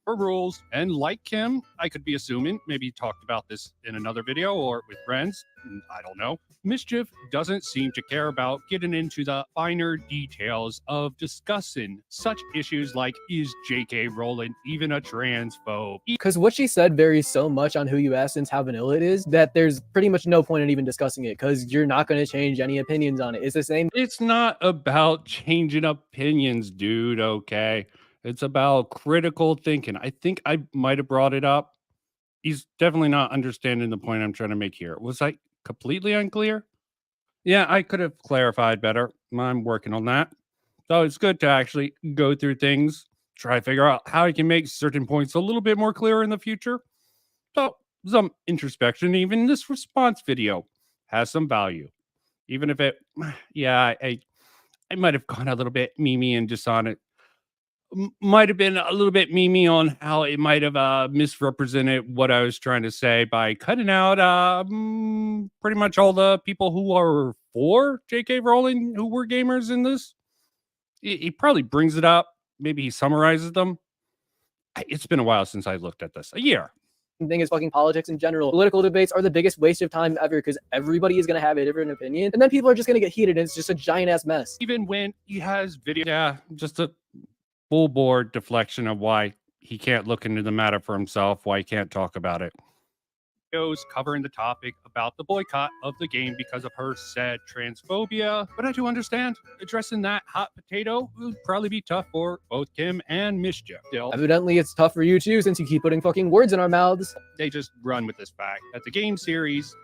[SPEAKER 1] For rules. And like Kim, I could be assuming, maybe he talked about this in another video or with friends. I don't know. Mischief doesn't seem to care about getting into the finer details of discussing such issues like, is J.K. Rowling even a transphobe?
[SPEAKER 6] Because what she said varies so much on who you ask and how vanilla it is that there's pretty much no point in even discussing it because you're not going to change any opinions on it. It's the same.
[SPEAKER 1] It's not about changing opinions, dude, okay? It's about critical thinking. I think I might have brought it up. He's definitely not understanding the point I'm trying to make here. Was I completely unclear? Yeah, I could have clarified better. I'm working on that. So it's good to actually go through things, try to figure out how I can make certain points a little bit more clear in the future. So some introspection, even this response video has some value. Even if it, yeah, I might have gone a little bit memey and just on it. Might have been a little bit memey on how it might have misrepresented what I was trying to say by cutting out pretty much all the people who are for J.K. Rowling who were gamers in this. He probably brings it up. Maybe he summarizes them. It's been a while since I looked at this. A year.
[SPEAKER 6] Thing is fucking politics in general. Political debates are the biggest waste of time ever because everybody is going to have a different opinion and then people are just going to get heated and it's just a giant ass mess.
[SPEAKER 1] Even when he has video, yeah, just a full board deflection of why he can't look into the matter for himself, why he can't talk about it. Videos covering the topic about the boycott of the game because of her said transphobia. But I do understand addressing that hot potato would probably be tough for both Kim and Mischief. Still,
[SPEAKER 6] Evidently, it's tough for you too since you keep putting fucking words in our mouths.
[SPEAKER 1] they just run with this fact that the game series.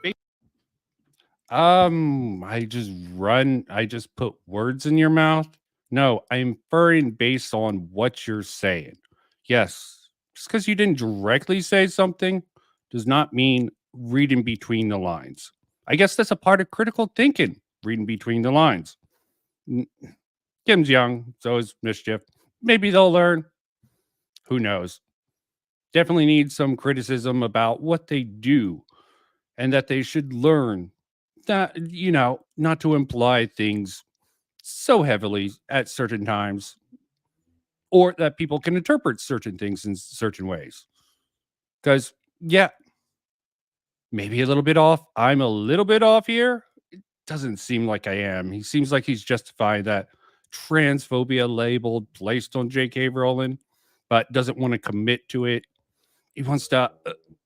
[SPEAKER 1] I just put words in your mouth. No, I'm inferring based on what you're saying. Yes, just because you didn't directly say something does not mean reading between the lines. I guess that's a part of critical thinking, reading between the lines. Kim's young, so is Mischief. Maybe they'll learn. Who knows? Definitely need some criticism about what they do and that they should learn that, not to imply things so heavily at certain times, or that people can interpret certain things in certain ways. Because, yeah, maybe a little bit off. I'm a little bit off here. It doesn't seem like I am. He seems like he's justifying that transphobia labeled placed on J.K. Rowling, but doesn't want to commit to it. He wants to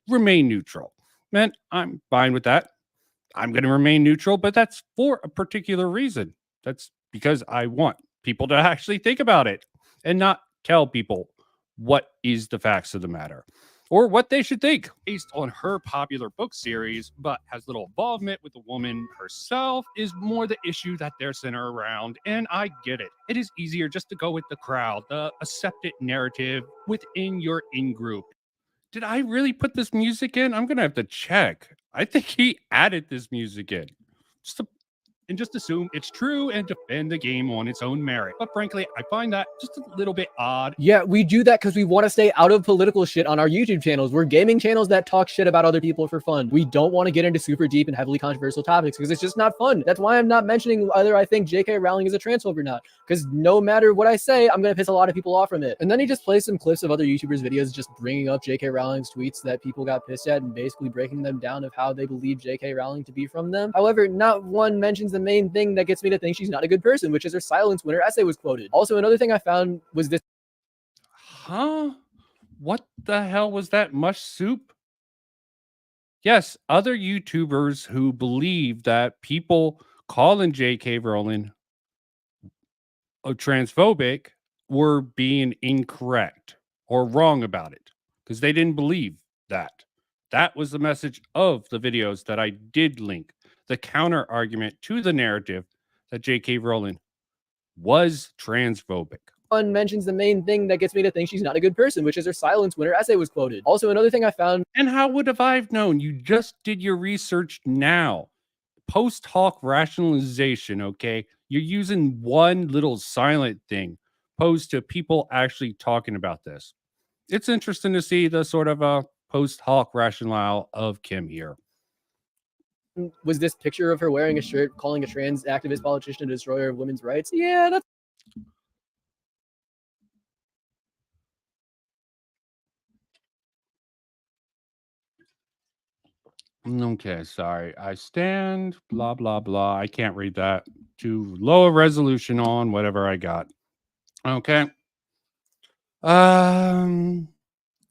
[SPEAKER 1] remain neutral. Man, I'm fine with that. I'm going to remain neutral, but that's for a particular reason. That's because I want people to actually think about it and not tell people what is the facts of the matter or what they should think based on her popular book series, but has little involvement with the woman herself is more the issue that they're center around. And I get it. It is easier just to go with the crowd, the accepted narrative within your in-group. Did I really put this music in? I'm going to have to check. I think he added this music in. Just assume it's true and defend the game on its own merit. But frankly, I find that just a little bit odd.
[SPEAKER 6] Yeah, we do that because we want to stay out of political shit on our YouTube channels. We're gaming channels that talk shit about other people for fun. We don't want to get into super deep and heavily controversial topics because it's just not fun. That's why I'm not mentioning whether I think J.K. Rowling is a transphobe or not. Because no matter what I say, I'm going to piss a lot of people off from it. And then he just plays some clips of other YouTubers' videos just bringing up J.K. Rowling's tweets that people got pissed at and basically breaking them down of how they believe J.K. Rowling to be from them. However, not one mentions the main thing that gets me to think she's not a good person, which is her silence when her essay was quoted. Also, another thing I found was this.
[SPEAKER 1] Huh? What the hell was that mush soup? Yes, other YouTubers who believe that people calling J.K. Rowling transphobic were being incorrect or wrong about it because they didn't believe that. That was the message of the videos that I did link. The counter argument to the narrative that J.K. Rowling was transphobic.
[SPEAKER 6] One mentions the main thing that gets me to think she's not a good person, which is her silence when her essay was quoted. Also, another thing I found.
[SPEAKER 1] And how would have I known? You just did your research now. Post hoc rationalization, okay? You're using one little silent thing opposed to people actually talking about this. It's interesting to see the sort of post hoc rationale of Kim here.
[SPEAKER 6] Was this picture of her wearing a shirt calling a trans activist politician a destroyer of women's rights? Yeah, that's.
[SPEAKER 1] Okay, sorry. I stand, blah, blah, blah. I can't read that. Too low a resolution on whatever I got. Okay.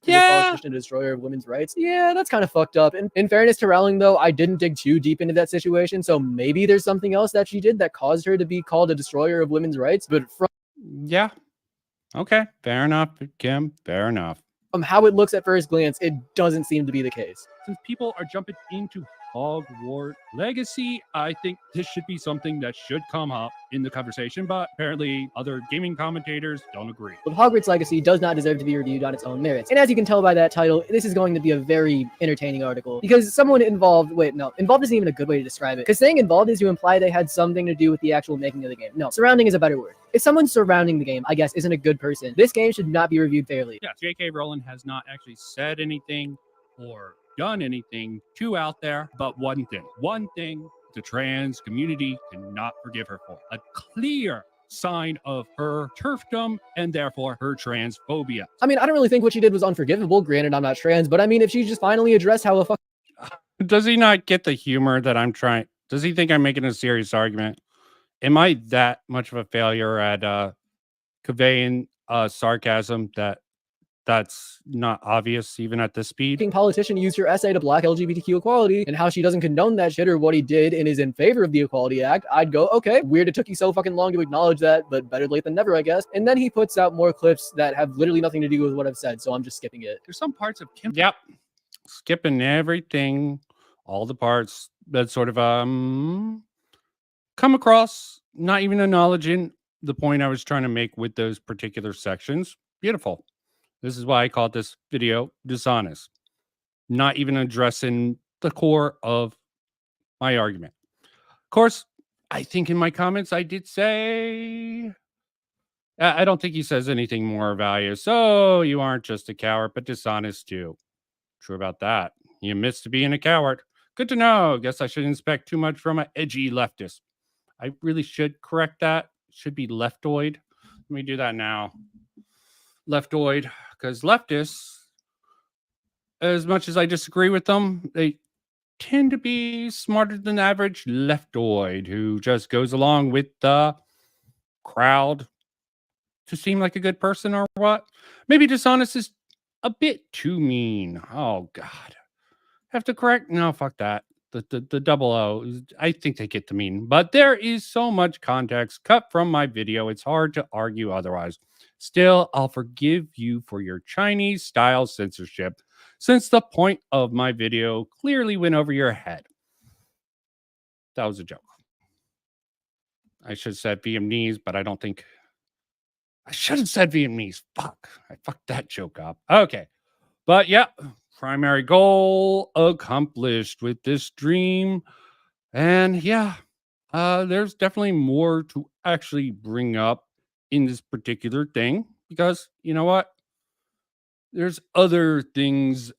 [SPEAKER 1] Yeah.
[SPEAKER 6] Politician, a destroyer of women's rights. Yeah, that's kind of fucked up. And in fairness to Rowling, though, I didn't dig too deep into that situation, so maybe there's something else that she did that caused her to be called a destroyer of women's rights. But
[SPEAKER 1] Yeah. Okay. Fair enough, Kim. Fair enough.
[SPEAKER 6] from how it looks at first glance, it doesn't seem to be the case.
[SPEAKER 1] Since people are jumping into Hogwarts Legacy, I think this should be something that should come up in the conversation, but apparently other gaming commentators don't agree.
[SPEAKER 6] But Hogwarts Legacy does not deserve to be reviewed on its own merits. And as you can tell by that title, this is going to be a very entertaining article. Because someone involved, involved isn't even a good way to describe it. Because saying involved is to imply they had something to do with the actual making of the game. No, surrounding is a better word. If someone surrounding the game, I guess, isn't a good person, this game should not be reviewed fairly.
[SPEAKER 1] Yeah, J.K. Rowling has not actually said anything or done anything too out there, but one thing the trans community cannot forgive her for. A clear sign of her turfdom and therefore her transphobia.
[SPEAKER 6] I mean, I don't really think what she did was unforgivable. Granted, I'm not trans, but I mean, if she just finally addressed how a fuck.
[SPEAKER 1] Does he not get the humor that I'm trying? Does he think I'm making a serious argument? Am I that much of a failure at conveying sarcasm that's not obvious even at this speed?
[SPEAKER 6] Politician used her essay to block LGBTQ equality and how she doesn't condone that shit or what he did and is in favor of the Equality Act, I'd go, okay, weird it took you so fucking long to acknowledge that, but better late than never, I guess. And then he puts out more clips that have literally nothing to do with what I've said, so I'm just skipping it.
[SPEAKER 1] There's some parts of Kim. Yep. Skipping everything, all the parts that sort of come across, not even acknowledging the point I was trying to make with those particular sections. Beautiful. This is why I call this video dishonest. Not even addressing the core of my argument. Of course, I think in my comments I did say, I don't think he says anything more value. So you aren't just a coward, but dishonest too. True about that. You admits to being a coward. Good to know. Guess I shouldn't expect too much from an edgy leftist. I really should correct that. Should be leftoid. Let me do that now. Leftoid, because leftists, as much as I disagree with them, they tend to be smarter than the average leftoid who just goes along with the crowd to seem like a good person or what. Maybe dishonest is a bit too mean. Oh, God. Have to correct? No, fuck that. the double O. I think they get the mean, but there is so much context cut from my video. It's hard to argue otherwise. Still, I'll forgive you for your Chinese style censorship, since the point of my video clearly went over your head. That was a joke. I should have said Vietnamese, but I don't think I should have said Vietnamese. Fuck. I fucked that joke up. Okay. But yeah, primary goal accomplished with this dream. And yeah, there's definitely more to actually bring up in this particular thing because you know what? There's other things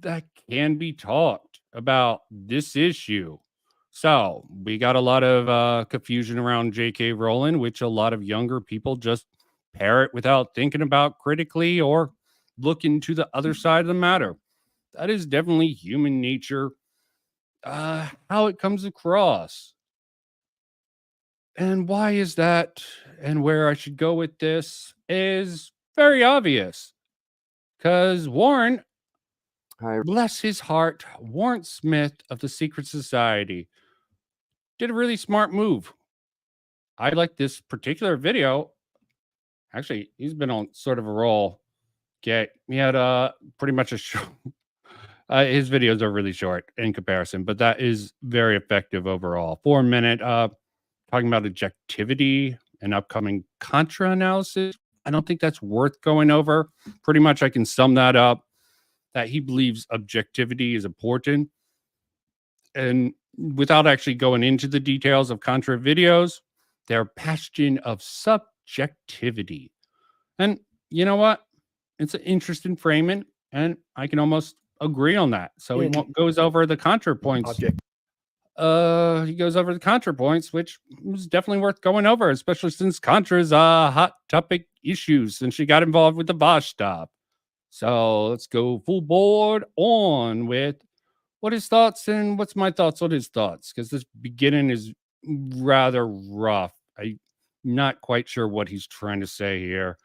[SPEAKER 1] that can be talked about this issue. So we got a lot of confusion around J.K. Rowling, which a lot of younger people just parrot without thinking about critically or looking to the other side of the matter. That is definitely human nature, how it comes across. And why is that? And where I should go with this is very obvious. Because Warren, bless his heart, Warren Smith of the Secret Society did a really smart move. I like this particular video. Actually, he's been on sort of a roll. Okay, he had pretty much a show. His videos are really short in comparison, but that is very effective overall. 4 minute talking about objectivity and upcoming contra analysis. I don't think that's worth going over. Pretty much I can sum that up that he believes objectivity is important. And without actually going into the details of contra videos, they're a bastion of subjectivity. And you know what? It's an interesting framing, and I can almost agree on that. So he goes over the contra points. He goes over the contra points, which was definitely worth going over, especially since Contra's hot topic issues since she got involved with the Bosch stop. So let's go full board on with what his thoughts and what's my thoughts on his thoughts, because this beginning is rather rough. I'm not quite sure what he's trying to say here.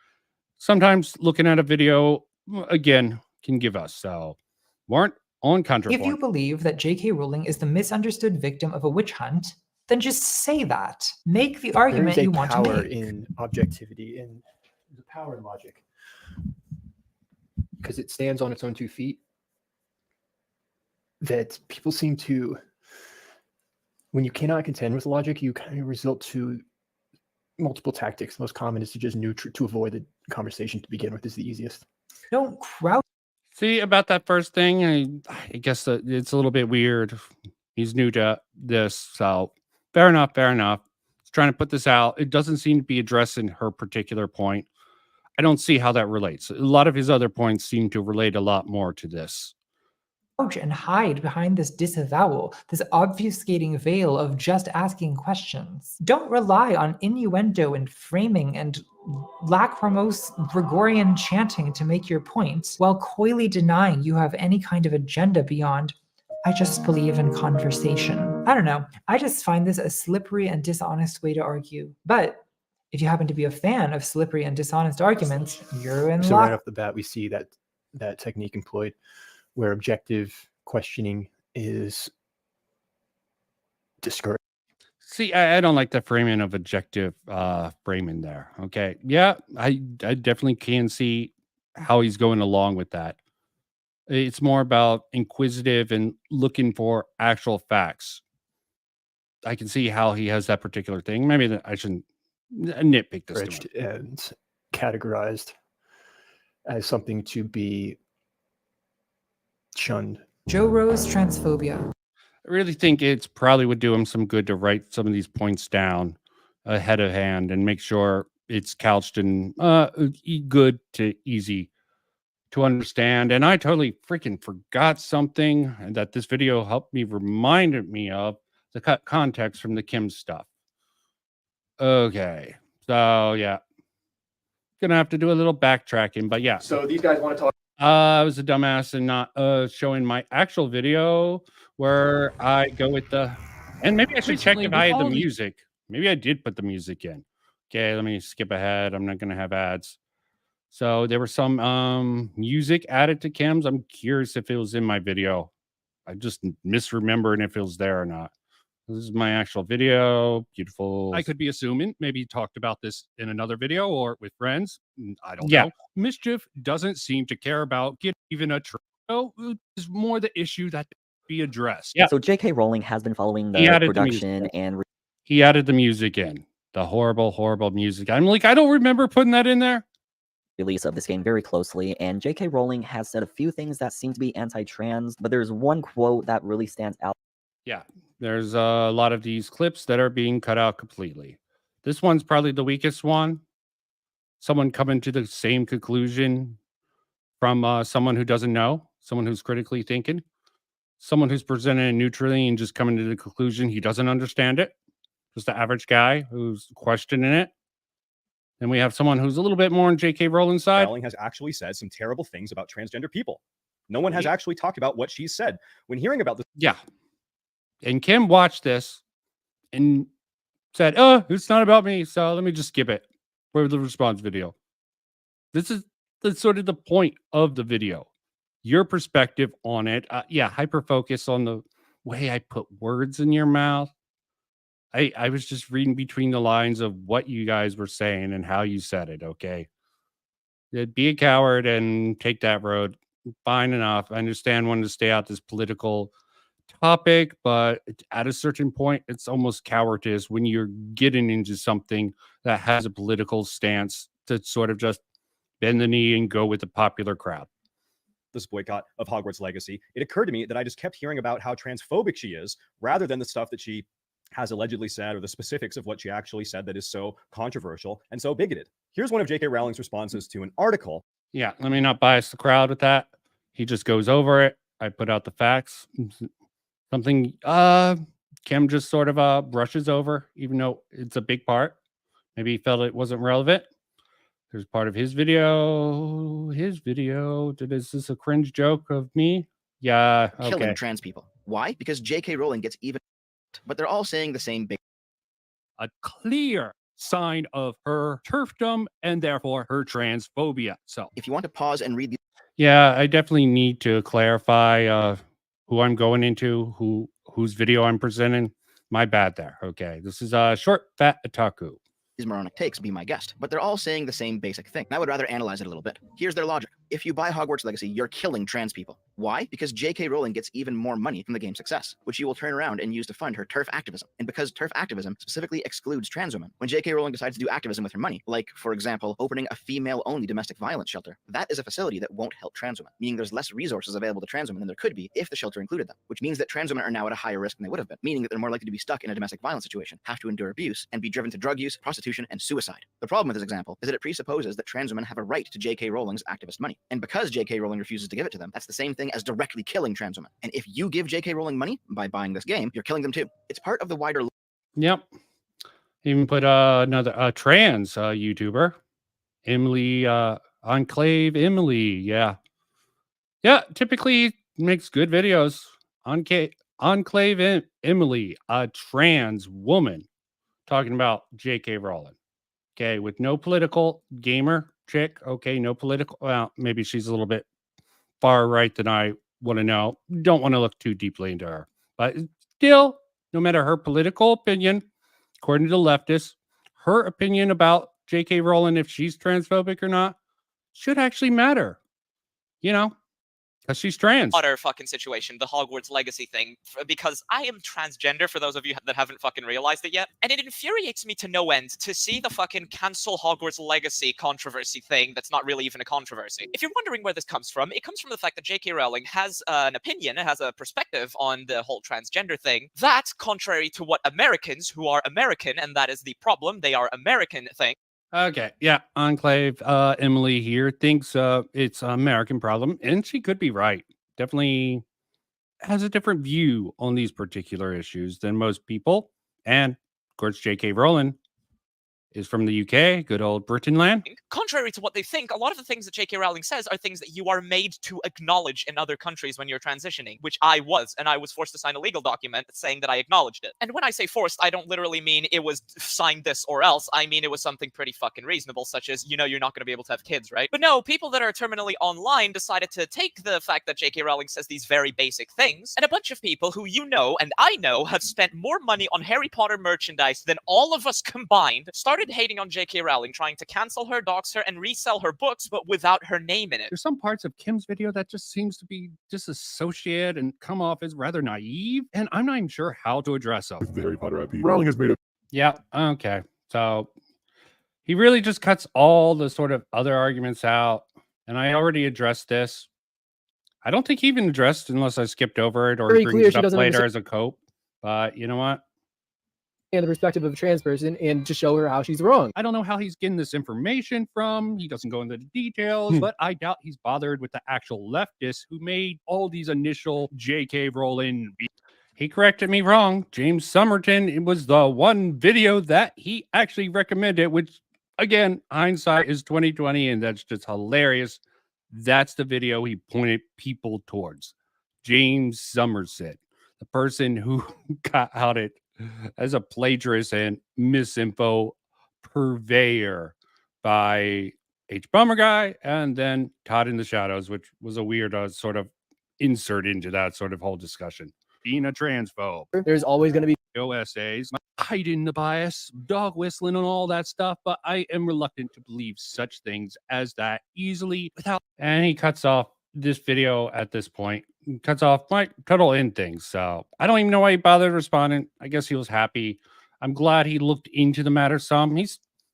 [SPEAKER 1] Sometimes looking at a video, again, can give us. So, Warrant on counterpoint.
[SPEAKER 10] If you believe that J.K. Rowling is the misunderstood victim of a witch hunt, then just say that. Make the argument you want to make.
[SPEAKER 2] There is a power in objectivity, and there's a power in logic. Because it stands on its own 2 feet. That people seem to, when you cannot contend with logic, you kind of resort to multiple tactics. The most common is to just to avoid the conversation to begin with is the easiest.
[SPEAKER 10] Don't crowd.
[SPEAKER 1] See, about that first thing, I guess it's a little bit weird. He's new to this, so fair enough, fair enough. He's trying to put this out. It doesn't seem to be addressing her particular point. I don't see how that relates. A lot of his other points seem to relate a lot more to this.
[SPEAKER 10] And hide behind this disavowal, this obfuscating veil of just asking questions. Don't rely on innuendo and framing and lachrymose Gregorian chanting to make your point, while coyly denying you have any kind of agenda beyond, I just believe in conversation. I don't know. I just find this a slippery and dishonest way to argue. But if you happen to be a fan of slippery and dishonest arguments, you're in luck.
[SPEAKER 2] So right off the bat, we see that technique employed where objective questioning is discouraged.
[SPEAKER 1] See, I don't like the framing of objective framing there. Okay. Yeah, I definitely can see how he's going along with that. It's more about inquisitive and looking for actual facts. I can see how he has that particular thing. Maybe I shouldn't nitpick this
[SPEAKER 2] and categorized as something to be shunned.
[SPEAKER 10] Joe Rose transphobia.
[SPEAKER 1] I really think it's probably would do him some good to write some of these points down ahead of hand and make sure it's couched in good to easy to understand. And I totally freaking forgot something that this video helped me reminded me of the context from the Kim stuff. Okay. So yeah. Gonna have to do a little backtracking, but yeah.
[SPEAKER 2] So these guys want to talk.
[SPEAKER 1] I was a dumbass and not showing my actual video where I go with the, and maybe I should check if I had the music. Maybe I did put the music in. Okay, let me skip ahead. I'm not going to have ads. So there was some music added to Kim's. I'm curious if it was in my video. I just misremembering if it was there or not. This is my actual video. Beautiful. I could be assuming maybe he talked about this in another video or with friends. I don't know. Mischief doesn't seem to care about getting even a trio. Is more the issue that be addressed. Yeah.
[SPEAKER 11] So J.K. Rowling has been following
[SPEAKER 1] He
[SPEAKER 11] the
[SPEAKER 1] added the
[SPEAKER 11] production
[SPEAKER 1] music.
[SPEAKER 11] and
[SPEAKER 1] He added the music in. The horrible music. I'm like, I don't remember putting that in there.
[SPEAKER 11] release of this game very closely, and J.K. Rowling has said a few things that seem to be anti-trans, but there's one quote that really stands out.
[SPEAKER 1] Yeah, there's a lot of these clips that are being cut out completely. This one's probably the weakest one. Someone coming to the same conclusion from someone who doesn't know, someone who's critically thinking, someone who's presenting it neutrally and just coming to the conclusion he doesn't understand it. Just the average guy who's questioning it. Then we have someone who's a little bit more on J.K. Rowling's side.
[SPEAKER 12] Rowling has actually said some terrible things about transgender people. No one has actually talked about what she's said. When hearing about this,
[SPEAKER 1] Yeah. And Kim watched this and said, "Oh, it's not about me, so let me just skip it for the response video." This is sort of the point of the video. Your perspective on it. Yeah, hyper focus on the way I put words in your mouth. I was just reading between the lines of what you guys were saying and how you said it, okay? Be a coward and take that road. Fine enough. I understand wanting to stay out this political topic, but at a certain point, it's almost cowardice when you're getting into something that has a political stance to sort of just bend the knee and go with the popular crowd.
[SPEAKER 12] this boycott of Hogwarts Legacy, it occurred to me that I just kept hearing about how transphobic she is rather than the stuff that she has allegedly said or the specifics of what she actually said that is so controversial and so bigoted. Here's one of J.K. Rowling's responses to an article.
[SPEAKER 1] Yeah, let me not bias the crowd with that. He just goes over it. I put out the facts. Something Kim just sort of brushes over, even though it's a big part. Maybe he felt it wasn't relevant. There's part of his video. Is this a cringe joke of me? Yeah, okay.
[SPEAKER 13] Killing trans people. Why? Because J.K. Rowling gets even, but they're all saying the same big.
[SPEAKER 1] A clear sign of her turfdom and therefore her transphobia. So
[SPEAKER 13] if you want to pause and read the.
[SPEAKER 1] Yeah, I definitely need to clarify who I'm going into, whose video I'm presenting. My bad there. Okay, this is a short, fat otaku.
[SPEAKER 13] These moronic takes, be my guest, but they're all saying the same basic thing. I would rather analyze it a little bit. Here's their logic. If you buy Hogwarts Legacy, you're killing trans people. Why? Because J.K. Rowling gets even more money from the game's success, which you will turn around and use to fund her TERF activism. And because TERF activism specifically excludes trans women, when J.K. Rowling decides to do activism with her money, like, for example, opening a female-only domestic violence shelter, that is a facility that won't help trans women, meaning there's less resources available to trans women than there could be if the shelter included them, which means that trans women are now at a higher risk than they would have been, meaning that they're more likely to be stuck in a domestic violence situation, have to endure abuse, and be driven to drug use, prostitution, and suicide. The problem with this example is that it presupposes that trans women have a right to J.K. Rowling's activist money. And because J.K. Rowling refuses to give it to them, that's the same thing as directly killing trans women. And if you give J.K. Rowling money by buying this game, you're killing them too. It's part of the wider.
[SPEAKER 1] Yep. Even put another trans YouTuber, Emily, Enclave Emily. Yeah. Yeah, typically makes good videos. Enclave Emily, a trans woman, talking about J.K. Rowling. Okay, with no political gamer chick. Okay, no political. Well, maybe she's a little bit far right than I want to know. Don't want to look too deeply into her. But still, no matter her political opinion, according to the leftists, her opinion about J.K. Rowling, if she's transphobic or not, should actually matter. You know, because she's trans.
[SPEAKER 14] Utter fucking situation, the Hogwarts Legacy thing, because I am transgender, for those of you that haven't fucking realized it yet, and it infuriates me to no end to see the fucking cancel Hogwarts Legacy controversy thing that's not really even a controversy. If you're wondering where this comes from, it comes from the fact that J.K. Rowling has an opinion, has a perspective on the whole transgender thing, that, contrary to what Americans who are American, and that is the problem, they are American thing.
[SPEAKER 1] Okay, yeah, Enclave Emily here thinks it's an American problem, and she could be right. Definitely has a different view on these particular issues than most people. And, of course, J.K. Rowling is from the UK, good old Britain land.
[SPEAKER 14] Contrary to what they think, a lot of the things that J.K. Rowling says are things that you are made to acknowledge in other countries when you're transitioning, which I was, and I was forced to sign a legal document saying that I acknowledged it. And when I say forced, I don't literally mean it was signed this or else. I mean it was something pretty fucking reasonable, such as, you know, you're not going to be able to have kids, right? But no, people that are terminally online decided to take the fact that J.K. Rowling says these very basic things, and a bunch of people who you know and I know have spent more money on Harry Potter merchandise than all of us combined, started hating on J.K. Rowling, trying to cancel her, dox her, and resell her books, but without her name in it.
[SPEAKER 1] There's some parts of Kim's video that just seems to be disassociated and come off as rather naive, and I'm not even sure how to address them.
[SPEAKER 9] The Harry Potter IP. Rowling has made a
[SPEAKER 1] Yeah, okay. So he really just cuts all the sort of other arguments out, and I already addressed this. I don't think he even addressed unless I skipped over it or
[SPEAKER 6] Very
[SPEAKER 1] he brings
[SPEAKER 6] clear
[SPEAKER 1] it
[SPEAKER 6] she
[SPEAKER 1] up
[SPEAKER 6] doesn't
[SPEAKER 1] later
[SPEAKER 6] understand-
[SPEAKER 1] as a cope. But you know what?
[SPEAKER 6] And the perspective of a trans person and to show her how she's wrong.
[SPEAKER 1] I don't know how he's getting this information from. He doesn't go into the details, but I doubt he's bothered with the actual leftists who made all these initial J.K. Rowling. He corrected me wrong. James Somerton, it was the one video that he actually recommended, which again, hindsight is 2020, and that's just hilarious. That's the video he pointed people towards. James Somerset, the person who got outed as a plagiarist and misinfo purveyor by H. Bummer Guy and then Todd in the Shadows, which was a weird sort of insert into that sort of whole discussion. Being a transphobe.
[SPEAKER 6] There's always going to be
[SPEAKER 1] OSAs, hiding the bias, dog whistling and all that stuff, but I am reluctant to believe such things as that easily without. And he cuts off this video at this point, cuts off my total end things. So I don't even know why he bothered responding. I guess he was happy. I'm glad he looked into the matter some. He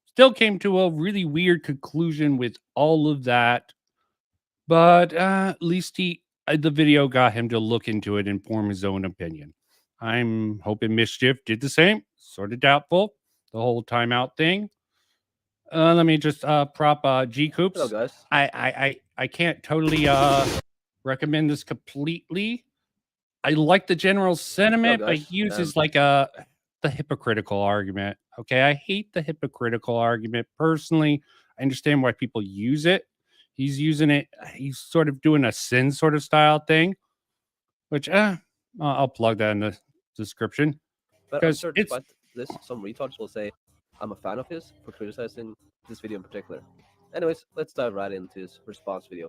[SPEAKER 1] still came to a really weird conclusion with all of that, but at least the video got him to look into it and form his own opinion. I'm hoping Mischief did the same. Sort of doubtful. The whole timeout thing. Let me just prop G Coops.
[SPEAKER 6] Hello, guys.
[SPEAKER 1] I can't totally recommend this completely. I like the general sentiment, but
[SPEAKER 6] guys.
[SPEAKER 1] he uses like the hypocritical argument. Okay, I hate the hypocritical argument personally. I understand why people use it. He's using it. He's sort of doing a sin sort of style thing, which I'll plug that in the description.
[SPEAKER 15] But I'm
[SPEAKER 1] Because
[SPEAKER 15] sure
[SPEAKER 1] it's
[SPEAKER 15] despite this, some retards will say, I'm a fan of his for criticizing this video in particular. Anyways, let's dive right into his response video.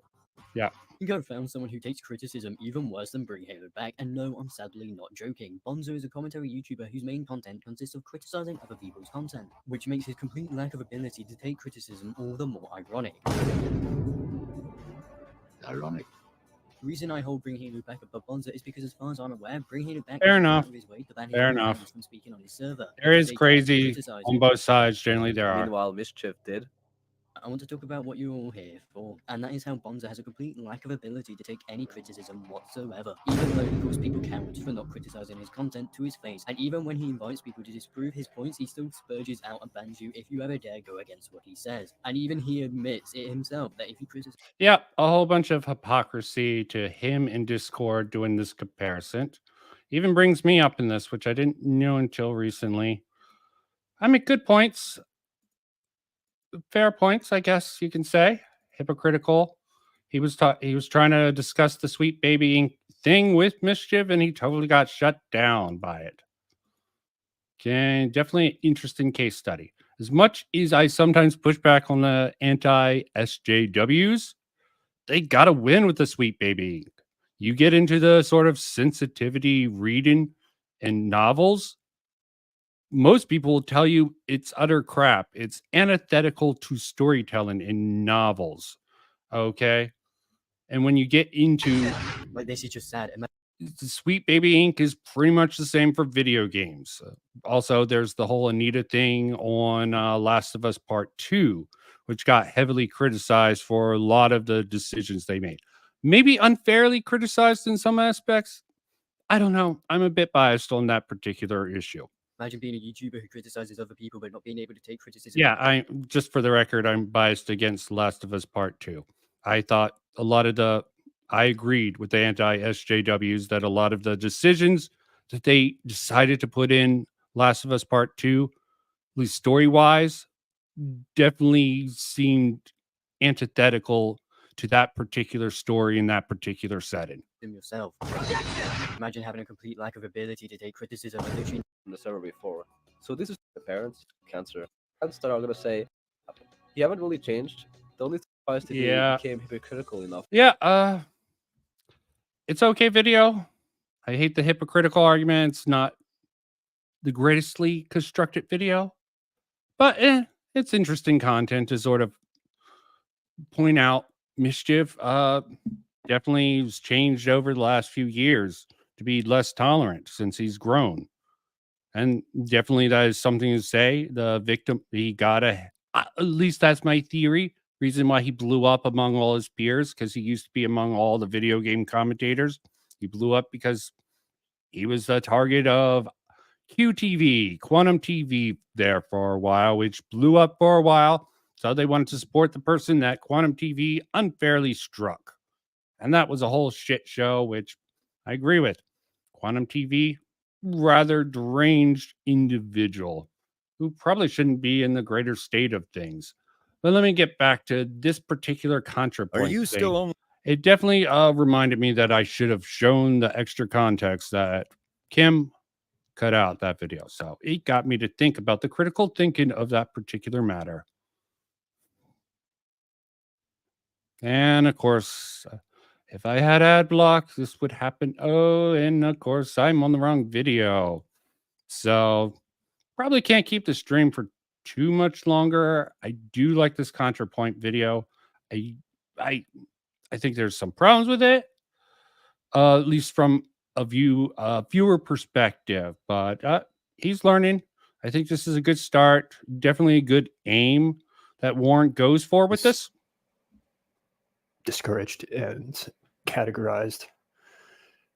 [SPEAKER 1] Yeah.
[SPEAKER 16] Go found someone who takes criticism even worse than Bring Halo Back, and no, I'm sadly not joking. Bonzo is a commentary YouTuber whose main content consists of criticizing other people's content, which makes his complete lack of ability to take criticism all the more ironic.
[SPEAKER 17] Ironic.
[SPEAKER 16] The reason I hold Bring Halo Back above Bonzo is because, as far as I'm aware, Bring Halo Back
[SPEAKER 1] Fair
[SPEAKER 16] is
[SPEAKER 1] enough.
[SPEAKER 16] out of his way to ban
[SPEAKER 1] Fair
[SPEAKER 16] his
[SPEAKER 1] enough.
[SPEAKER 16] fans from speaking on his server.
[SPEAKER 1] There is
[SPEAKER 16] They
[SPEAKER 1] crazy
[SPEAKER 16] criticize
[SPEAKER 1] on
[SPEAKER 16] him.
[SPEAKER 1] both sides. Generally, there are.
[SPEAKER 15] Meanwhile, Mischief did.
[SPEAKER 16] I want to talk about what you're all here for, and that is how Bonzo has a complete lack of ability to take any criticism whatsoever, even though he calls people cowards for not criticizing his content to his face, and even when he invites people to disprove his points, he still spurges out and bans you if you ever dare go against what he says, and even he admits it himself that if you criticize...
[SPEAKER 1] Yeah, a whole bunch of hypocrisy to him in Discord doing this comparison. Even brings me up in this, which I didn't know until recently. I make good points. Fair points, I guess you can say. Hypocritical. He was trying to discuss the Sweet Baby Inc. thing with Mischief, and he totally got shut down by it. Okay, definitely an interesting case study. As much as I sometimes push back on the anti-SJWs, they got to win with the Sweet Baby Inc. You get into the sort of sensitivity reading and novels, most people will tell you it's utter crap. It's antithetical to storytelling in novels. Okay. And when you get into
[SPEAKER 16] Like, this is just sad.
[SPEAKER 1] the Sweet Baby Inc. is pretty much the same for video games. Also, there's the whole Anita thing on Last of Us Part 2, which got heavily criticized for a lot of the decisions they made. Maybe unfairly criticized in some aspects. I don't know. I'm a bit biased on that particular issue.
[SPEAKER 16] Imagine being a YouTuber who criticizes other people but not being able to take criticism.
[SPEAKER 1] Yeah, I just for the record, I'm biased against Last of Us Part 2. I thought a lot of I agreed with the anti-SJWs that a lot of the decisions that they decided to put in Last of Us Part 2, at least story-wise, definitely seemed antithetical to that particular story in that particular setting.
[SPEAKER 16] Yourself. Imagine having a complete lack of ability to take criticism and literally
[SPEAKER 15] from the server before. So this is the parents, cancer. At the start, I'm gonna say you haven't really changed. The only thing is that you became hypocritical enough.
[SPEAKER 1] Yeah, it's okay video. I hate the hypocritical arguments, not the greatestly constructed video, but it's interesting content to sort of point out mischief. Definitely has changed over the last few years to be less tolerant since he's grown. And definitely that is something to say. The victim, he got at least that's my theory. Reason why he blew up among all his peers, because he used to be among all the video game commentators. He blew up because he was the target of QTV, Quantum TV there for a while, which blew up for a while. So they wanted to support the person that Quantum TV unfairly struck. And that was a whole shit show, which I agree with. Quantum TV, rather deranged individual who probably shouldn't be in the greater state of things. But let me get back to this particular ContraPoint.
[SPEAKER 17] Are you still on?
[SPEAKER 1] It definitely reminded me that I should have shown the extra context that Kim cut out that video. So it got me to think about the critical thinking of that particular matter. And of course, if I had ad block, this would happen. Oh, and of course, I'm on the wrong video. So probably can't keep the stream for too much longer. I do like this ContraPoint video. I think there's some problems with it, at least from a viewer perspective. But he's learning. I think this is a good start. Definitely a good aim that Warren goes for with this.
[SPEAKER 18] Discouraged and categorized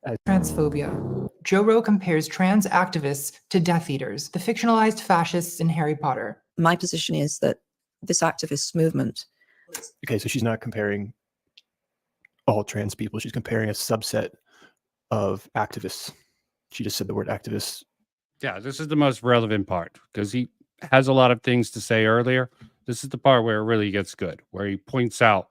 [SPEAKER 18] as
[SPEAKER 10] transphobia. Joe Rowe compares trans activists to Death Eaters, the fictionalized fascists in Harry Potter.
[SPEAKER 19] My position is that this activist movement.
[SPEAKER 18] Okay, so she's not comparing all trans people. She's comparing a subset of activists. She just said the word activists.
[SPEAKER 1] Yeah, this is the most relevant part because he has a lot of things to say earlier. This is the part where it really gets good, where he points out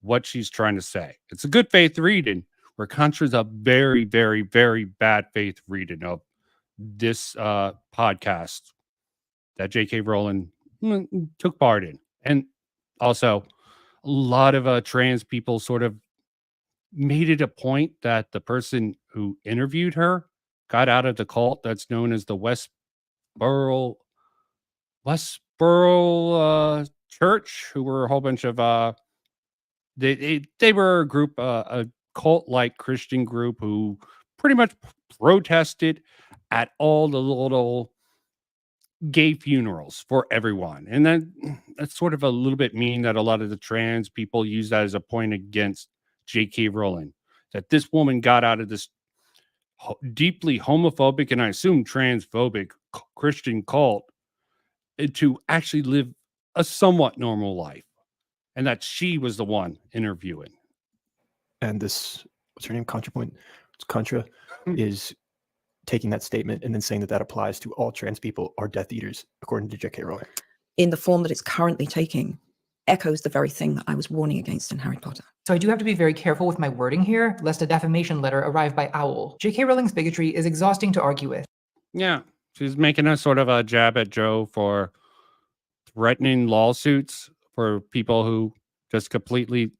[SPEAKER 1] what she's trying to say. It's a good faith reading, where Contra's a very, very, very bad faith reading of this podcast that J.K. Rowling took part in. And also, a lot of trans people sort of made it a point that the person who interviewed her got out of the cult that's known as the Westboro Church, who were a whole bunch of they were a group, a cult-like Christian group who pretty much protested at all the little gay funerals for everyone. And then that's sort of a little bit mean that a lot of the trans people use that as a point against J.K. Rowling, that this woman got out of this deeply homophobic and I assume transphobic Christian cult to actually live a somewhat normal life. And that she was the one interviewing.
[SPEAKER 18] And this, what's her name? ContraPoint. Contra is taking that statement and then saying that that applies to all trans people are Death Eaters, according to J.K. Rowling.
[SPEAKER 19] In the form that it's currently taking, echoes the very thing I was warning against in Harry Potter.
[SPEAKER 10] So I do have to be very careful with my wording here, lest a defamation letter arrive by Owl. J.K. Rowling's bigotry is exhausting to argue with.
[SPEAKER 1] Yeah, she's making a sort of a jab at Joe for threatening lawsuits for people who just completely,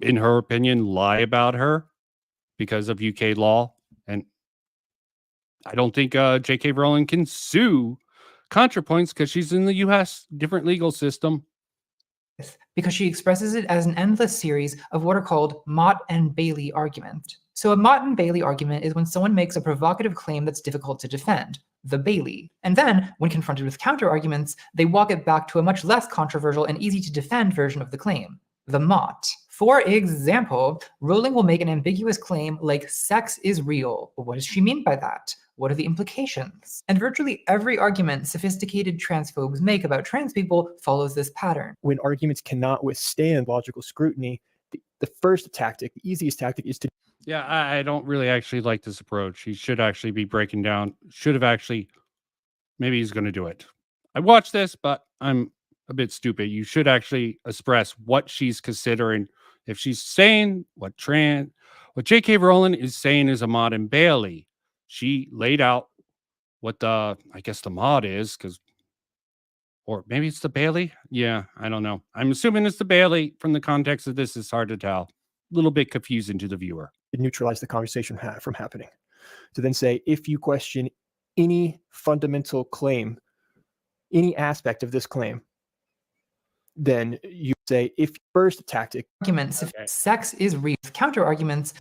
[SPEAKER 1] in her opinion, lie about her because of UK law. And I don't think J.K. Rowling can sue ContraPoints because she's in the U.S. different legal system.
[SPEAKER 10] Because she expresses it as an endless series of what are called Mott and Bailey arguments. So a Mott and Bailey argument is when someone makes a provocative claim that's difficult to defend, the Bailey. And then, when confronted with counter-arguments, they walk it back to a much less controversial and easy-to-defend version of the claim, the Mott. For example, Rowling will make an ambiguous claim like sex is real. What does she mean by that? What are the implications? And virtually every argument sophisticated transphobes make about trans people follows this pattern.
[SPEAKER 18] When arguments cannot withstand logical scrutiny, the first tactic, the easiest tactic is to...
[SPEAKER 1] Yeah, I don't really actually like this approach. He should actually be breaking down, should have actually, maybe he's going to do it. I watched this, but I'm a bit stupid. You should actually express what she's considering. If she's saying what J.K. Rowling is saying is a mod in Bailey, she laid out what I guess the mod is, or maybe it's the Bailey. Yeah, I don't know. I'm assuming it's the Bailey. From the context of this, it's hard to tell. A little bit confusing to the viewer.
[SPEAKER 18] To neutralize the conversation from happening. To then say, if you question any fundamental claim, any aspect of this claim, then you say, if first tactic.
[SPEAKER 10] Arguments, if sex is real, counter arguments.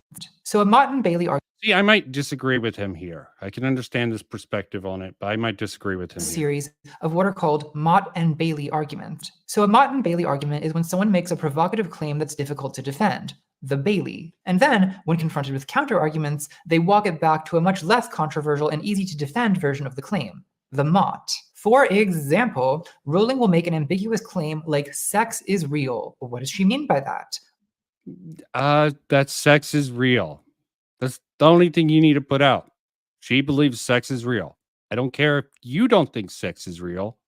[SPEAKER 10] So a Mott and Bailey argument.
[SPEAKER 1] See, I might disagree with him here. I can understand his perspective on it, but I might disagree with him.
[SPEAKER 10] Series of what are called Mott and Bailey arguments. So a Mott and Bailey argument is when someone makes a provocative claim that's difficult to defend, the Bailey. And then, when confronted with counter arguments, they walk it back to a much less controversial and easy to defend version of the claim, the Mott. For example, Rowling will make an ambiguous claim like sex is real. What does she mean by that?
[SPEAKER 1] That sex is real. That's the only thing you need to put out. She believes sex is real. I don't care if you don't think sex is real.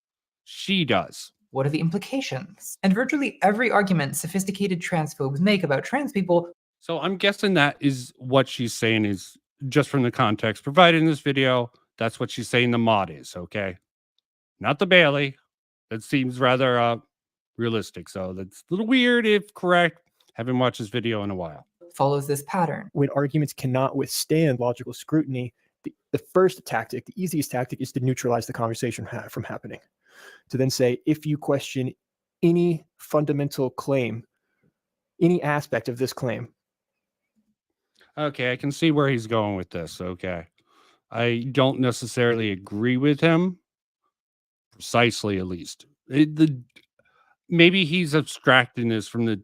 [SPEAKER 1] She does.
[SPEAKER 10] What are the implications? And virtually every argument sophisticated transphobes make about trans people.
[SPEAKER 1] So I'm guessing that is what she's saying, is just from the context provided in this video. That's what she's saying the mod is, okay? Not the Bailey. That seems rather realistic. So that's a little weird if correct. Haven't watched this video in a while.
[SPEAKER 10] Follows this pattern.
[SPEAKER 18] When arguments cannot withstand logical scrutiny, the first tactic, the easiest tactic, is to neutralize the conversation from happening. To then say, if you question any fundamental claim, any aspect of this claim.
[SPEAKER 1] Okay, I can see where he's going with this. Okay. I don't necessarily agree with him. Precisely, at least. Maybe he's abstracting this from the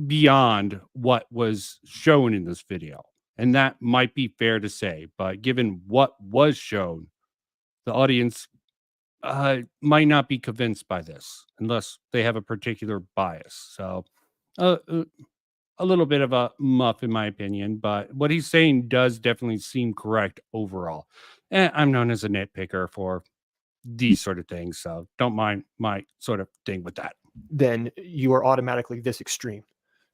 [SPEAKER 1] beyond what was shown in this video. And that might be fair to say. But given what was shown, the audience might not be convinced by this unless they have a particular bias. So a little bit of a muff in my opinion, but what he's saying does definitely seem correct overall. And I'm known as a nitpicker for these sort of things, so don't mind my sort of thing with that.
[SPEAKER 18] Then you are automatically this extreme.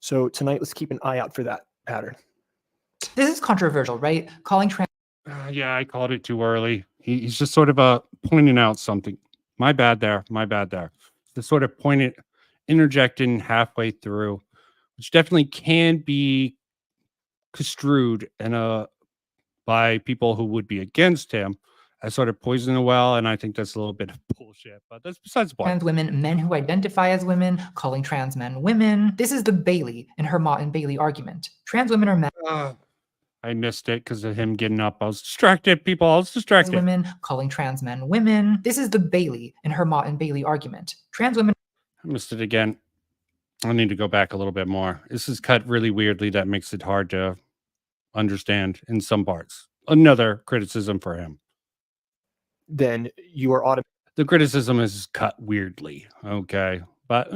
[SPEAKER 18] So tonight, let's keep an eye out for that pattern.
[SPEAKER 10] This is controversial, right? Calling trans.
[SPEAKER 1] Yeah, I called it too early. He's just sort of pointing out something. My bad there. My bad there. The sort of interjecting halfway through, which definitely can be construed and by people who would be against him as sort of poisoning the well, and I think that's a little bit of bullshit, but that's besides the point.
[SPEAKER 10] Trans women, men who identify as women, calling trans men women. This is the Bailey in her Mott and Bailey argument. Trans women are men.
[SPEAKER 1] I missed it because of him getting up. I was distracted, people. I was distracted.
[SPEAKER 10] Trans women, calling trans men women. This is the Bailey in her Mott and Bailey argument. Trans women.
[SPEAKER 1] I missed it again. I need to go back a little bit more. This is cut really weirdly. That makes it hard to understand in some parts. Another criticism for him.
[SPEAKER 18] Then you are
[SPEAKER 1] the criticism is cut weirdly. Okay. But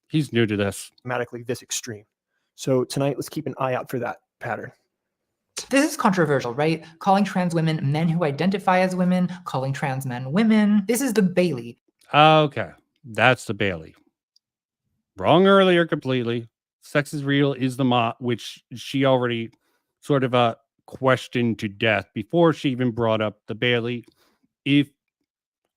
[SPEAKER 1] he's new to this.
[SPEAKER 18] Automatically this extreme. So tonight, let's keep an eye out for that pattern.
[SPEAKER 10] This is controversial, right? Calling trans women men who identify as women, calling trans men women. This is the Bailey.
[SPEAKER 1] Okay. That's the Bailey. Wrong earlier completely. Sex is real is the Mott, which she already sort of questioned to death before she even brought up the Bailey. If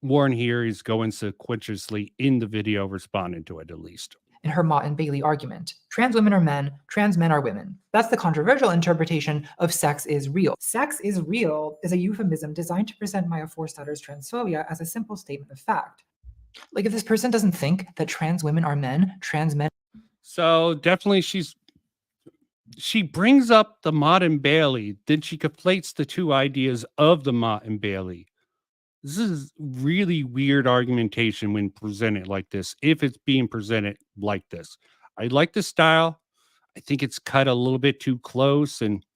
[SPEAKER 1] Warren here is going sequentially in the video responding to it, at least.
[SPEAKER 10] In her Mott and Bailey argument, trans women are men, trans men are women. That's the controversial interpretation of sex is real. Sex is real is a euphemism designed to present Maya Forstadter's transphobia as a simple statement of fact. Like if this person doesn't think that trans women are men, trans men.
[SPEAKER 1] So definitely she brings up the Mott and Bailey, then she conflates the two ideas of the Mott and Bailey. This is really weird argumentation when presented like this, if it's being presented like this. I like the style. I think it's cut a little bit too close and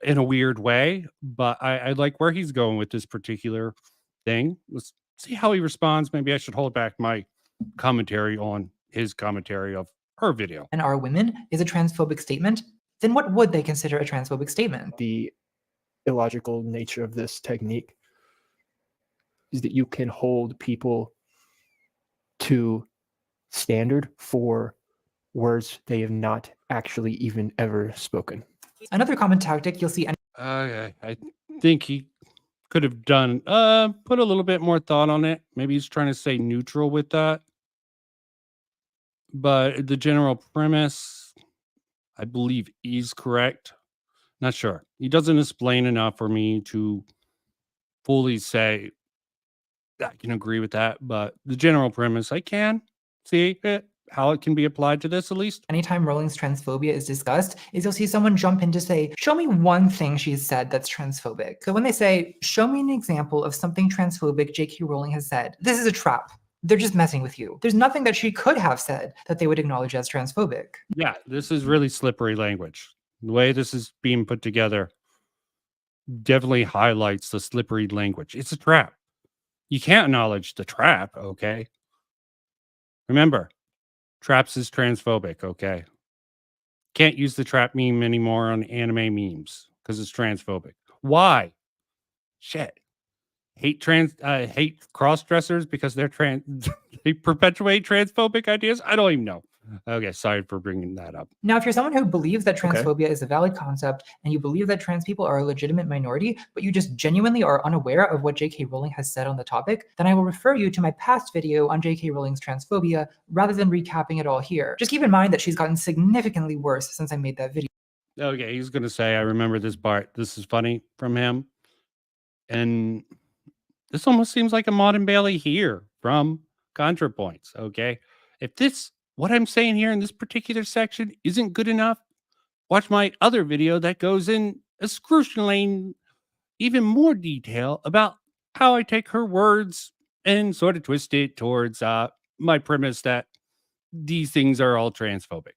[SPEAKER 1] in a weird way, but I like where he's going with this particular thing. Let's see how he responds. Maybe I should hold back my commentary on his commentary of her video.
[SPEAKER 10] And are women is a transphobic statement. Then what would they consider a transphobic statement?
[SPEAKER 18] The illogical nature of this technique is that you can hold people to standard for words they have not actually even ever spoken.
[SPEAKER 10] Another common tactic you'll see.
[SPEAKER 1] Okay, I think he could have done put a little bit more thought on it. Maybe he's trying to stay neutral with that. But the general premise, I believe, is correct. Not sure. He doesn't explain enough for me to fully say I can agree with that. But the general premise, I can see it, how it can be applied to this at least.
[SPEAKER 10] Anytime Rowling's transphobia is discussed, is you'll see someone jump in to say, show me one thing she's said that's transphobic. So when they say, show me an example of something transphobic J.K. Rowling has said, this is a trap. They're just messing with you. There's nothing that she could have said that they would acknowledge as transphobic.
[SPEAKER 1] Yeah, this is really slippery language. The way this is being put together definitely highlights the slippery language. It's a trap. You can't acknowledge the trap, okay? Remember, traps is transphobic, okay? Can't use the trap meme anymore on anime memes because it's transphobic. Why? Shit. Hate cross-dressers because they're they perpetuate transphobic ideas? I don't even know. Okay, sorry for bringing that up.
[SPEAKER 10] Now, if you're someone who believes that transphobia is a valid concept and you believe that trans people are a legitimate minority, but you just genuinely are unaware of what J.K. Rowling has said on the topic, then I will refer you to my past video on J.K. Rowling's transphobia rather than recapping it all here. Just keep in mind that she's gotten significantly worse since I made that video.
[SPEAKER 1] Okay, he's going to say, I remember this part. This is funny from him. And this almost seems like a Maud Bailey here from ContraPoints, okay? If this, what I'm saying here in this particular section isn't good enough, watch my other video that goes in excruciating even more detail about how I take her words and sort of twist it towards my premise that these things are all transphobic.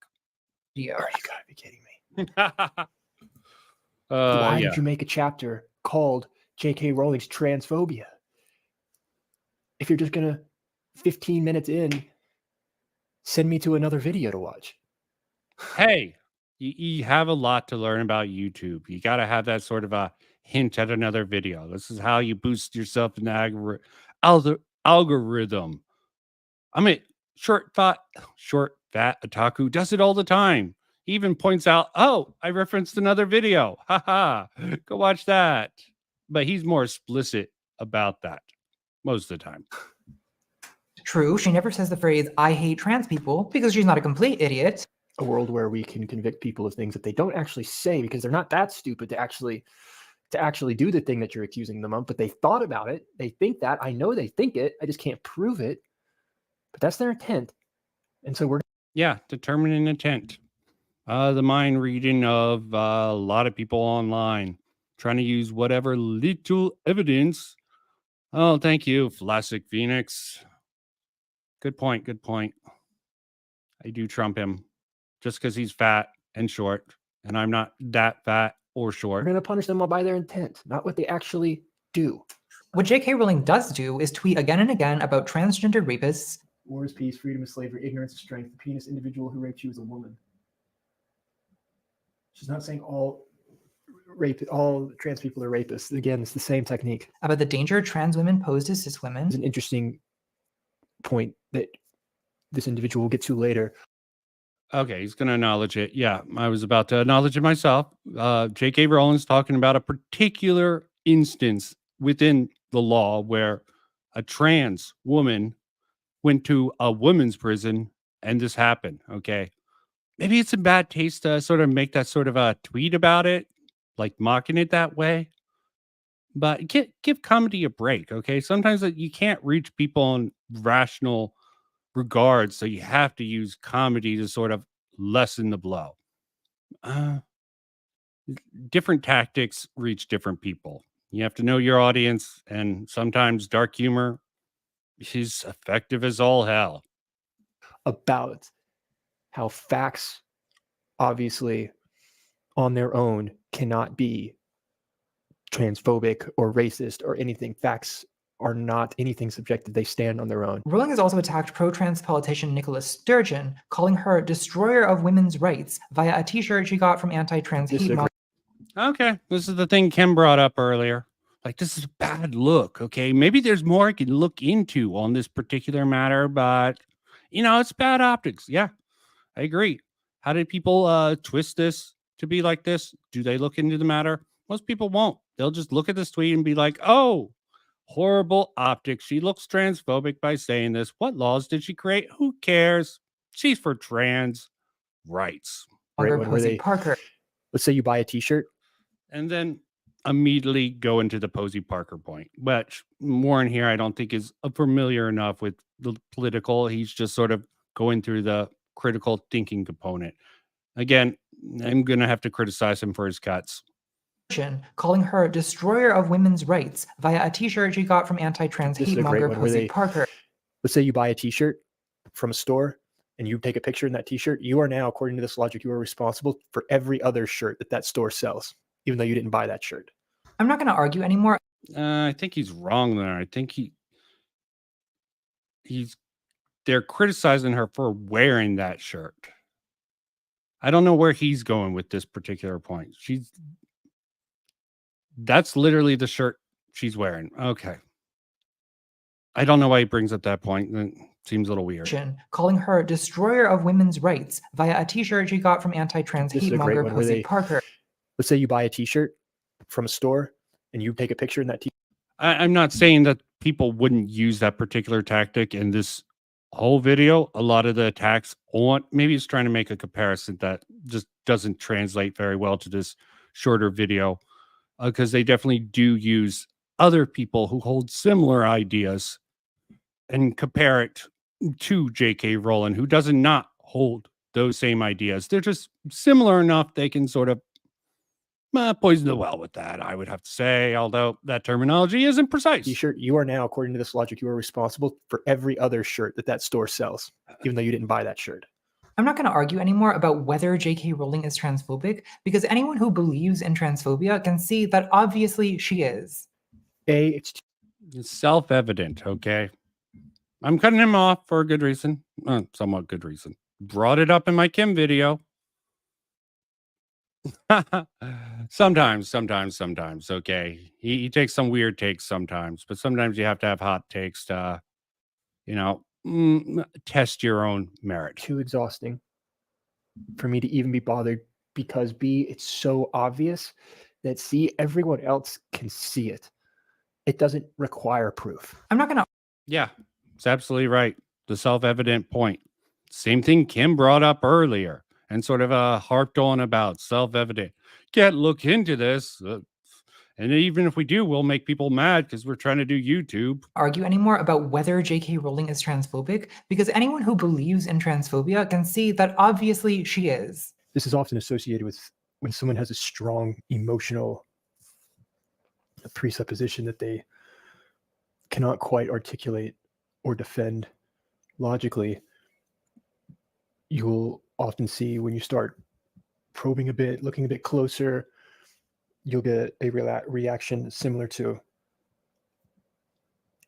[SPEAKER 10] Yeah.
[SPEAKER 18] Oh, you gotta be kidding me. Why did you make a chapter called J.K. Rowling's transphobia? If you're just gonna 15 minutes in, send me to another video to watch.
[SPEAKER 1] Hey, you have a lot to learn about YouTube. You got to have that sort of a hint at another video. This is how you boost yourself in the algorithm. I mean, short fat otaku does it all the time. He even points out, oh, I referenced another video. Haha, go watch that. But he's more explicit about that most of the time.
[SPEAKER 10] True, she never says the phrase, I hate trans people, because she's not a complete idiot.
[SPEAKER 18] A world where we can convict people of things that they don't actually say because they're not that stupid to actually do the thing that you're accusing them of, but they thought about it. They think that. I know they think it. I just can't prove it. But that's their intent. And so we're...
[SPEAKER 1] Yeah, determining intent. The mind reading of a lot of people online trying to use whatever little evidence. Oh, thank you, Flassic Phoenix. Good point. Good point. I do trump him just because he's fat and short, and I'm not that fat or short.
[SPEAKER 18] We're going to punish them all by their intent, not what they actually do.
[SPEAKER 10] What J.K. Rowling does do is tweet again and again about transgender rapists.
[SPEAKER 18] War is peace, freedom is slavery, ignorance is strength. The penis individual who raped you is a woman. She's not saying all trans people are rapists. Again, it's the same technique.
[SPEAKER 10] About the danger trans women pose to cis women.
[SPEAKER 18] It's an interesting point that this individual will get to later.
[SPEAKER 1] Okay, he's going to acknowledge it. Yeah, I was about to acknowledge it myself. J.K. Rowling's talking about a particular instance within the law where a trans woman went to a women's prison and this happened. Okay, maybe it's in bad taste to sort of make that sort of a tweet about it, like mocking it that way. But give comedy a break, okay? Sometimes you can't reach people in rational regards, so you have to use comedy to sort of lessen the blow. Different tactics reach different people. You have to know your audience, and sometimes dark humor is effective as all hell.
[SPEAKER 18] About how facts, obviously, on their own, cannot be transphobic or racist or anything. Facts are not anything subjective. They stand on their own.
[SPEAKER 10] Rowling has also attacked pro-trans politician Nicola Sturgeon, calling her destroyer of women's rights via a t-shirt she got from anti-trans hate mob.
[SPEAKER 1] Okay, this is the thing Kim brought up earlier. Like, this is a bad look. Okay. Maybe there's more I can look into on this particular matter, but it's bad optics. Yeah, I agree. How did people twist this to be like this? Do they look into the matter? Most people won't. They'll just look at this tweet and be like, oh, horrible optics. She looks transphobic by saying this. What laws did she create? Who cares? She's for trans rights.
[SPEAKER 18] Right, where they,
[SPEAKER 10] Parker.
[SPEAKER 18] Let's say you buy a T-shirt,
[SPEAKER 1] and then immediately go into the Posey Parker point, which Warren here I don't think is familiar enough with the political. He's just sort of going through the critical thinking component. Again, I'm going to have to criticize him for his cuts.
[SPEAKER 10] Calling her destroyer of women's rights via a T-shirt she got from anti-trans hate monger Posey Parker.
[SPEAKER 18] Let's say you buy a T-shirt from a store and you take a picture in that T-shirt. You are now, according to this logic, you are responsible for every other shirt that store sells, even though you didn't buy that shirt.
[SPEAKER 10] I'm not going to argue anymore.
[SPEAKER 1] I think he's wrong there. I think they're criticizing her for wearing that shirt. I don't know where he's going with this particular point. That's literally the shirt she's wearing. Okay. I don't know why he brings up that point. It seems a little weird.
[SPEAKER 10] Calling her destroyer of women's rights via a T-shirt she got from anti-trans hate monger Posey Parker.
[SPEAKER 18] Let's say you buy a T-shirt from a store and you take a picture in that T-shirt.
[SPEAKER 1] I'm not saying that people wouldn't use that particular tactic in this whole video. A lot of the attacks maybe it's trying to make a comparison that just doesn't translate very well to this shorter video, because they definitely do use other people who hold similar ideas and compare it to J.K. Rowling, who does not hold those same ideas. They're just similar enough they can sort of poison the well with that, I would have to say, although that terminology isn't precise.
[SPEAKER 18] T-shirt, you are now, according to this logic, you are responsible for every other shirt that store sells, even though you didn't buy that shirt.
[SPEAKER 10] I'm not going to argue anymore about whether J.K. Rowling is transphobic, because anyone who believes in transphobia can see that obviously she is.
[SPEAKER 1] It's self-evident, okay? I'm cutting him off for a good reason. Somewhat good reason. Brought it up in my Kim video. Sometimes, okay. He takes some weird takes sometimes, but sometimes you have to have hot takes to, test your own merit.
[SPEAKER 18] Too exhausting for me to even be bothered, because B, it's so obvious that C, everyone else can see it. It doesn't require proof.
[SPEAKER 10] I'm not going to.
[SPEAKER 1] Yeah, it's absolutely right. The self-evident point. Same thing Kim brought up earlier and sort of harped on about self-evident. Can't look into this. And even if we do, we'll make people mad because we're trying to do YouTube.
[SPEAKER 10] Argue anymore about whether J.K. Rowling is transphobic, because anyone who believes in transphobia can see that obviously she is.
[SPEAKER 18] This is often associated with when someone has a strong emotional presupposition that they cannot quite articulate or defend logically. You'll often see when you start probing a bit, looking a bit closer, you'll get a reaction similar to,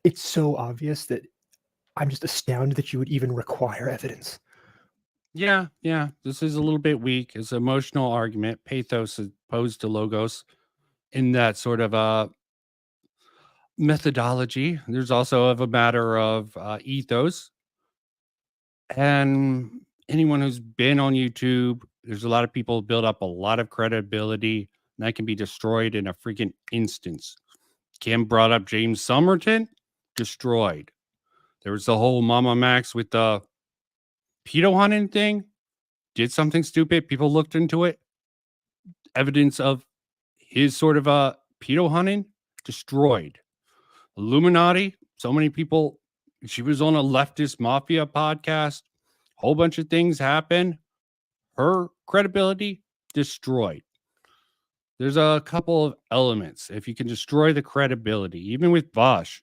[SPEAKER 18] it's so obvious that I'm just astounded that you would even require evidence.
[SPEAKER 1] Yeah. This is a little bit weak. It's an emotional argument, pathos opposed to logos in that sort of methodology. There's also a matter of ethos. And anyone who's been on YouTube, there's a lot of people build up a lot of credibility, and that can be destroyed in a freaking instance. Kim brought up James Somerton, destroyed. There was the whole Mama Max with the pedo hunting thing. Did something stupid. People looked into it. Evidence of his sort of pedo hunting, destroyed. Illuminati, so many people. She was on a leftist mafia podcast. Whole bunch of things happened. Her credibility destroyed. There's a couple of elements. If you can destroy the credibility, even with Vosh,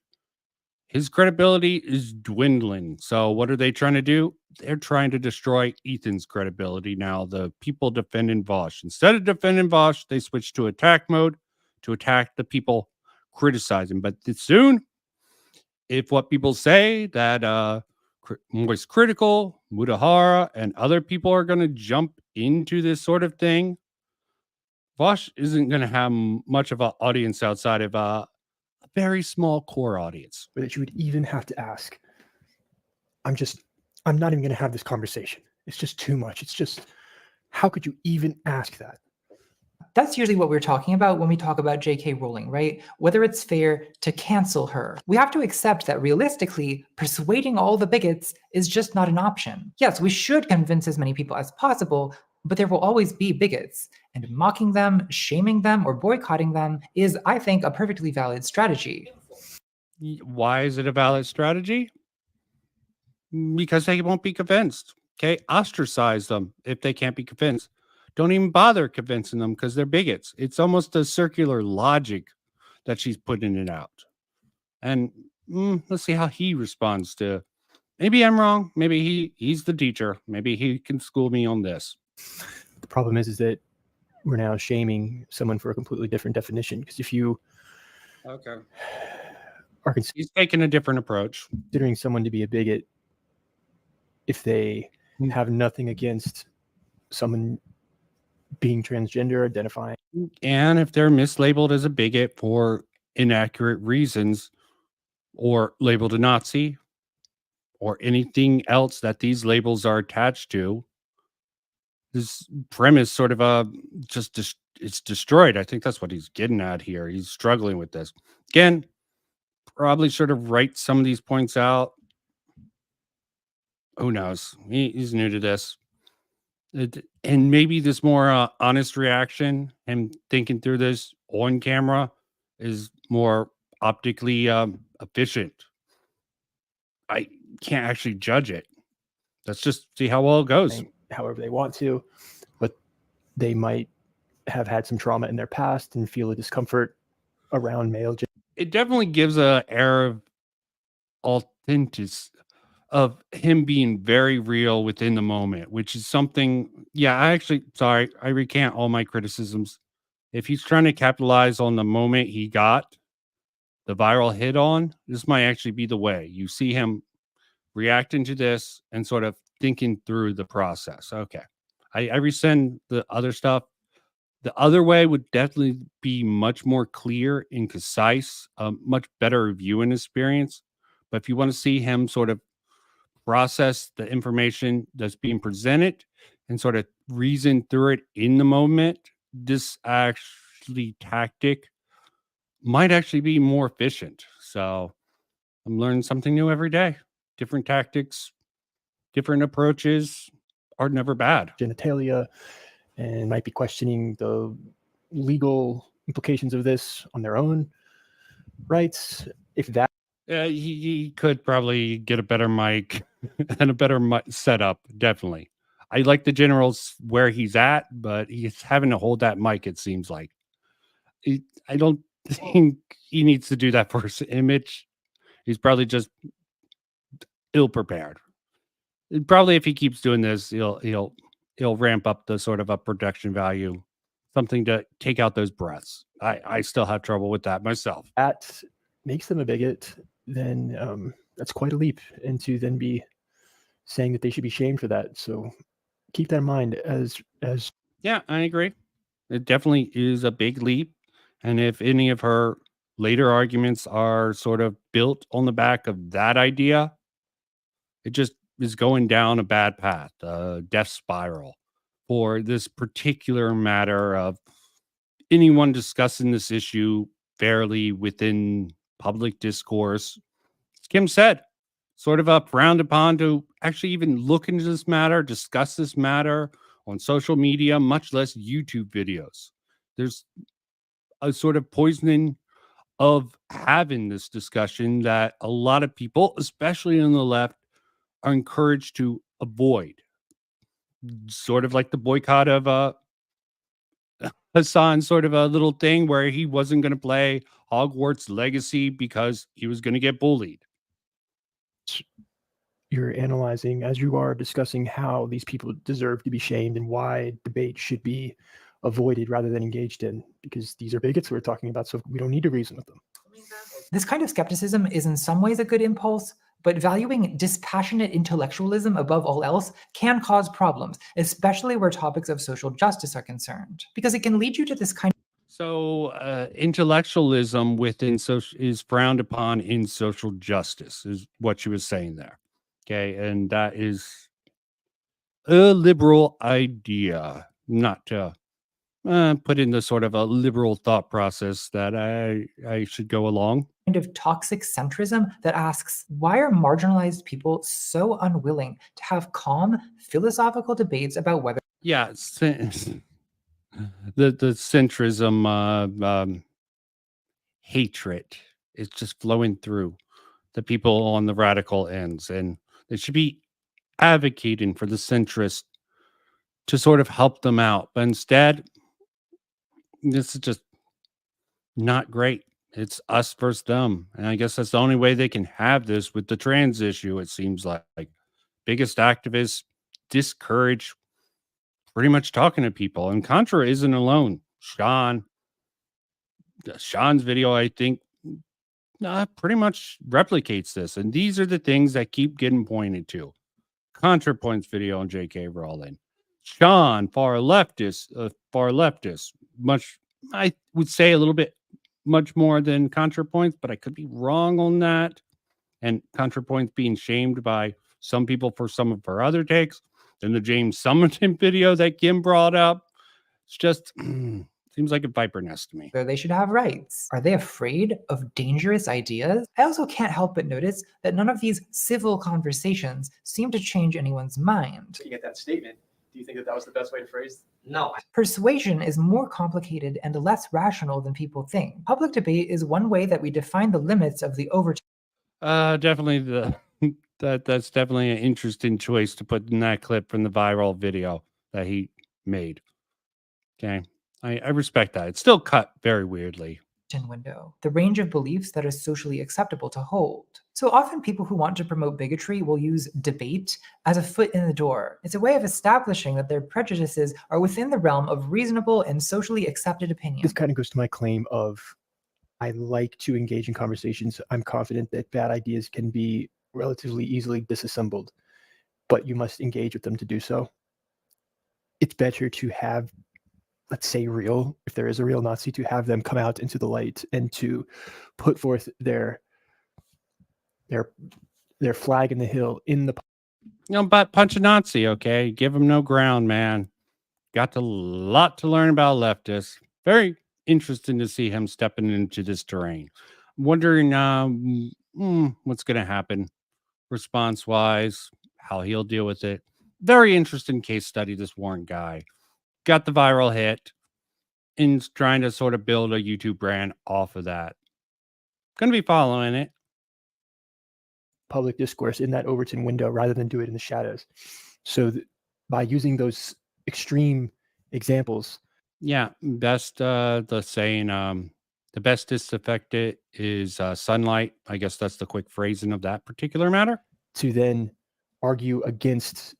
[SPEAKER 1] his credibility is dwindling. So what are they trying to do? They're trying to destroy Ethan's credibility. Now, the people defending Vosh, instead of defending Vosh, they switch to attack mode to attack the people criticizing. But soon, if what people say that Moist Critical, Mudahara, and other people are going to jump into this sort of thing, Vosh isn't going to have much of an audience outside of very small core audience.
[SPEAKER 18] Or that you would even have to ask, I'm not even going to have this conversation. It's just too much. It's just, how could you even ask that?
[SPEAKER 10] That's usually what we're talking about when we talk about J.K. Rowling, right? Whether it's fair to cancel her. We have to accept that realistically, persuading all the bigots is just not an option. Yes, we should convince as many people as possible, but there will always be bigots, and mocking them, shaming them, or boycotting them is, I think, a perfectly valid strategy.
[SPEAKER 1] Why is it a valid strategy? Because they won't be convinced. Okay, ostracize them if they can't be convinced. Don't even bother convincing them because they're bigots. It's almost a circular logic that she's putting it out. And let's see how he responds to. Maybe I'm wrong. Maybe he's the teacher. Maybe he can school me on this.
[SPEAKER 18] The problem is that we're now shaming someone for a completely different definition. Because if you
[SPEAKER 1] are
[SPEAKER 18] he's
[SPEAKER 1] taking a different approach,
[SPEAKER 18] considering someone to be a bigot, if they have nothing against someone being transgender, identifying,
[SPEAKER 1] and if they're mislabeled as a bigot for inaccurate reasons, or labeled a Nazi, or anything else that these labels are attached to, this premise sort of it's destroyed. I think that's what he's getting at here. He's struggling with this. Again, probably sort of write some of these points out. Who knows? He's new to this. And maybe this more honest reaction and thinking through this on camera is more optically efficient. I can't actually judge it. Let's just see how well it goes.
[SPEAKER 18] however they want to, but they might have had some trauma in their past and feel a discomfort around male.
[SPEAKER 1] It definitely gives a air of authenticity, of him being very real within the moment, which is something. Yeah, I recant all my criticisms. If he's trying to capitalize on the moment he got the viral hit on, this might actually be the way. You see him reacting to this and sort of thinking through the process. Okay, I rescind the other stuff. The other way would definitely be much more clear and concise, much better viewing experience. But if you want to see him sort of process the information that's being presented and sort of reason through it in the moment, this tactic might actually be more efficient. So I'm learning something new every day. Different tactics, different approaches are never bad.
[SPEAKER 18] Genitalia, and might be questioning the legal implications of this on their own rights. If that
[SPEAKER 1] he could probably get a better mic and a better setup. Definitely. I like the generals where he's at, but he's having to hold that mic, it seems like. I don't think he needs to do that for his image. He's probably just ill-prepared. Probably if he keeps doing this, he'll ramp up the sort of a production value, something to take out those breaths. I still have trouble with that myself.
[SPEAKER 18] That makes them a bigot, then that's quite a leap. And to then be saying that they should be shamed for that. So keep that in mind as
[SPEAKER 1] yeah, I agree. It definitely is a big leap. And if any of her later arguments are sort of built on the back of that idea, it just is going down a bad path, a death spiral for this particular matter of anyone discussing this issue fairly within public discourse. As Kim said, sort of frowned upon to actually even look into this matter, discuss this matter on social media, much less YouTube videos. There's a sort of poisoning of having this discussion that a lot of people, especially on the left, are encouraged to avoid. Sort of like the boycott of Hassan, sort of a little thing where he wasn't going to play Hogwarts Legacy because he was going to get bullied.
[SPEAKER 18] You're analyzing, as you are discussing, how these people deserve to be shamed and why debate should be avoided rather than engaged in, because these are bigots we're talking about, so we don't need to reason with them.
[SPEAKER 10] This kind of skepticism is in some ways a good impulse, but valuing dispassionate intellectualism above all else can cause problems, especially where topics of social justice are concerned, because it can lead you to this kind of
[SPEAKER 1] So, intellectualism within social is frowned upon in social justice, is what she was saying there. Okay, and that is a liberal idea, not to put in the sort of a liberal thought process that I should go along.
[SPEAKER 10] Kind of toxic centrism that asks, why are marginalized people so unwilling to have calm philosophical debates about whether
[SPEAKER 1] Yeah, the centrism hatred is just flowing through the people on the radical ends, and they should be advocating for the centrist to sort of help them out. But instead, this is just not great. It's us versus them. And I guess that's the only way they can have this with the trans issue, it seems like. Biggest activists discourage pretty much talking to people. And Contra isn't alone. Sean's video, I think, pretty much replicates this. And these are the things that keep getting pointed to. ContraPoint's video on J.K. Rowling. Sean, far leftist, much, I would say a little bit much more than ContraPoints, but I could be wrong on that. And ContraPoints being shamed by some people for some of her other takes. Then the James Summerton video that Kim brought up. It's just seems like a viper nest to me.
[SPEAKER 10] they should have rights. Are they afraid of dangerous ideas? I also can't help but notice that none of these civil conversations seem to change anyone's mind.
[SPEAKER 2] Looking at that statement, do you think that was the best way to phrase?
[SPEAKER 3] No.
[SPEAKER 10] Persuasion is more complicated and less rational than people think. Public debate is one way that we define the limits of the
[SPEAKER 1] Definitely that's definitely an interesting choice to put in that clip from the viral video that he made. Okay. I respect that. It's still cut very weirdly.
[SPEAKER 10] window, the range of beliefs that are socially acceptable to hold. So often people who want to promote bigotry will use debate as a foot in the door. It's a way of establishing that their prejudices are within the realm of reasonable and socially accepted opinion.
[SPEAKER 18] This kind of goes to my claim of I like to engage in conversations. I'm confident that bad ideas can be relatively easily disassembled, but you must engage with them to do so. It's better to have, let's say, if there is a real Nazi, to have them come out into the light and to put forth their flag in the hill in the.
[SPEAKER 1] But punch a Nazi, okay? Give them no ground, man. Got a lot to learn about leftists. Very interesting to see him stepping into this terrain. Wondering what's going to happen response-wise, how he'll deal with it. Very interesting case study, this Warren guy. Got the viral hit and trying to sort of build a YouTube brand off of that. Going to be following it.
[SPEAKER 18] Public discourse in that Overton window rather than do it in the shadows. So by using those extreme examples.
[SPEAKER 1] Yeah, best the saying the best disinfectant is sunlight. I guess that's the quick phrasing of that particular matter.
[SPEAKER 18] To then argue against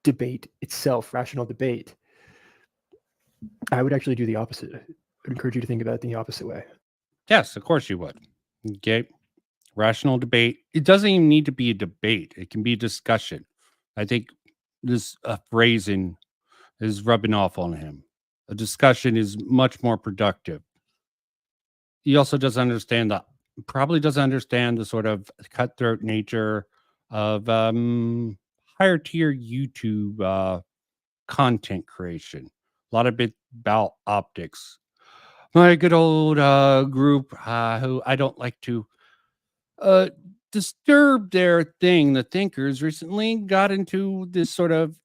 [SPEAKER 18] debate itself, rational debate. I would actually do the opposite. I would encourage you to think about it the opposite way.
[SPEAKER 1] Yes, of course you would. Okay. Rational debate. It doesn't even need to be a debate. It can be a discussion. I think this phrasing is rubbing off on him. A discussion is much more productive. He also probably doesn't understand the sort of cutthroat nature of higher tier YouTube content creation. A lot of it about optics. My good old group who I don't like to disturb their thing. The Thinkers recently got into this sort of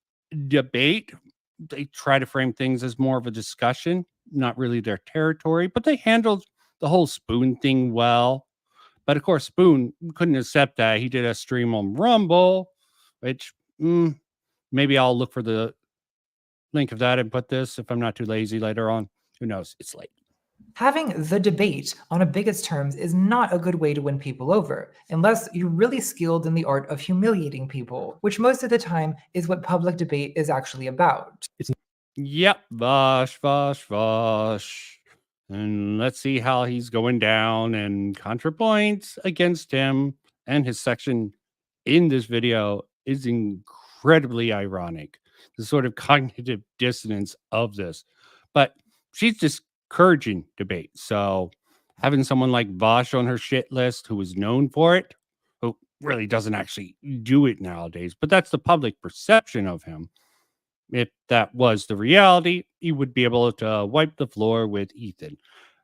[SPEAKER 1] debate. They try to frame things as more of a discussion, not really their territory, but they handled the whole Spoon thing well. But of course, Spoon couldn't accept that. He did a stream on Rumble, which maybe I'll look for the link of that and put this if I'm not too lazy later on. Who knows? It's late.
[SPEAKER 10] Having the debate on a bigot's terms is not a good way to win people over, unless you're really skilled in the art of humiliating people, which most of the time is what public debate is actually about.
[SPEAKER 1] Yep, Vosh. And let's see how he's going down, and ContraPoints against him and his section in this video is incredibly ironic. The sort of cognitive dissonance of this. But she's just encouraging debate. So having someone like Vosh on her shit list who is known for it, who really doesn't actually do it nowadays, but that's the public perception of him. If that was the reality, he would be able to wipe the floor with Ethan.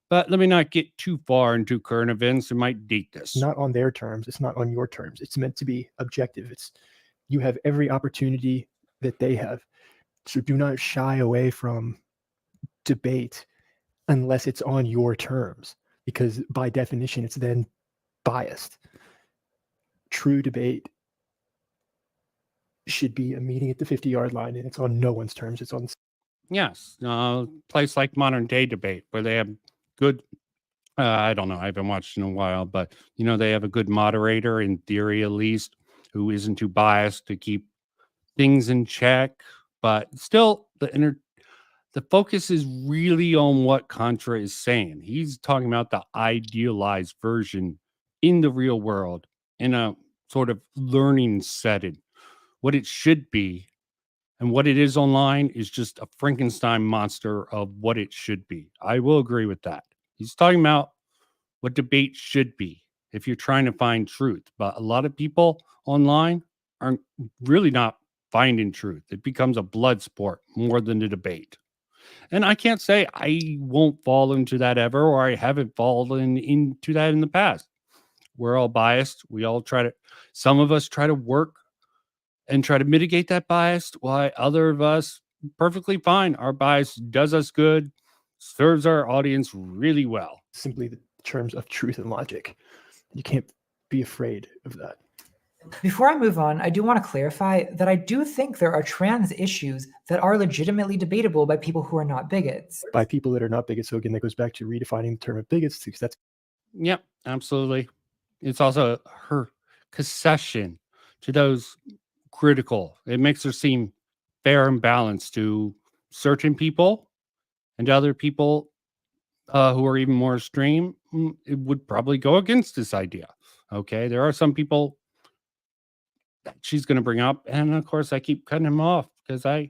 [SPEAKER 1] But let me not get too far into current events. It might date this.
[SPEAKER 18] It's not on their terms. It's not on your terms. It's meant to be objective. You have every opportunity that they have. So do not shy away from debate unless it's on your terms, because by definition, it's then biased. True debate should be a meeting at the 50-yard line, and it's on no one's terms. It's on.
[SPEAKER 1] Yes, place like Modern Day Debate where they have good. I don't know. I haven't watched in a while, but they have a good moderator in theory, at least, who isn't too biased to keep things in check. But still, the focus is really on what Contra is saying. He's talking about the idealized version in the real world, in a sort of learning setting. What it should be and what it is online is just a Frankenstein monster of what it should be. I will agree with that. He's talking about what debate should be if you're trying to find truth. But a lot of people online are really not finding truth. It becomes a blood sport more than a debate. And I can't say I won't fall into that ever, or I haven't fallen into that in the past. We're all biased. Some of us try to work and try to mitigate that bias, while other of us perfectly fine. Our bias does us good, serves our audience really well.
[SPEAKER 18] Simply the terms of truth and logic. You can't be afraid of that.
[SPEAKER 10] Before I move on, I do want to clarify that I do think there are trans issues that are legitimately debatable by people who are not bigots.
[SPEAKER 18] By people that are not bigots. So again, that goes back to redefining the term of bigots, because that's.
[SPEAKER 1] Yep, absolutely. It's also her concession to those critical. It makes her seem fair and balanced to certain people, and to other people who are even more extreme. It would probably go against this idea. Okay, there are some people that she's going to bring up, and of course I keep cutting him off because I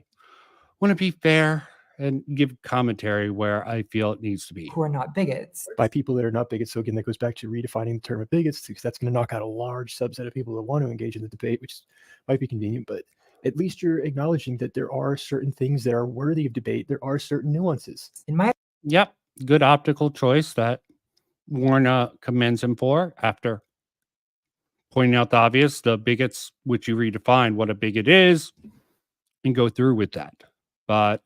[SPEAKER 1] want to be fair and give commentary where I feel it needs to be.
[SPEAKER 10] Who are not bigots.
[SPEAKER 18] By people that are not bigots. So again, that goes back to redefining the term of bigots, because that's going to knock out a large subset of people that want to engage in the debate, which might be convenient, but at least you're acknowledging that there are certain things that are worthy of debate. There are certain nuances.
[SPEAKER 1] Yep, good optical choice that Warren commends him for after pointing out the obvious, the bigots, which you redefine what a bigot is, and go through with that. But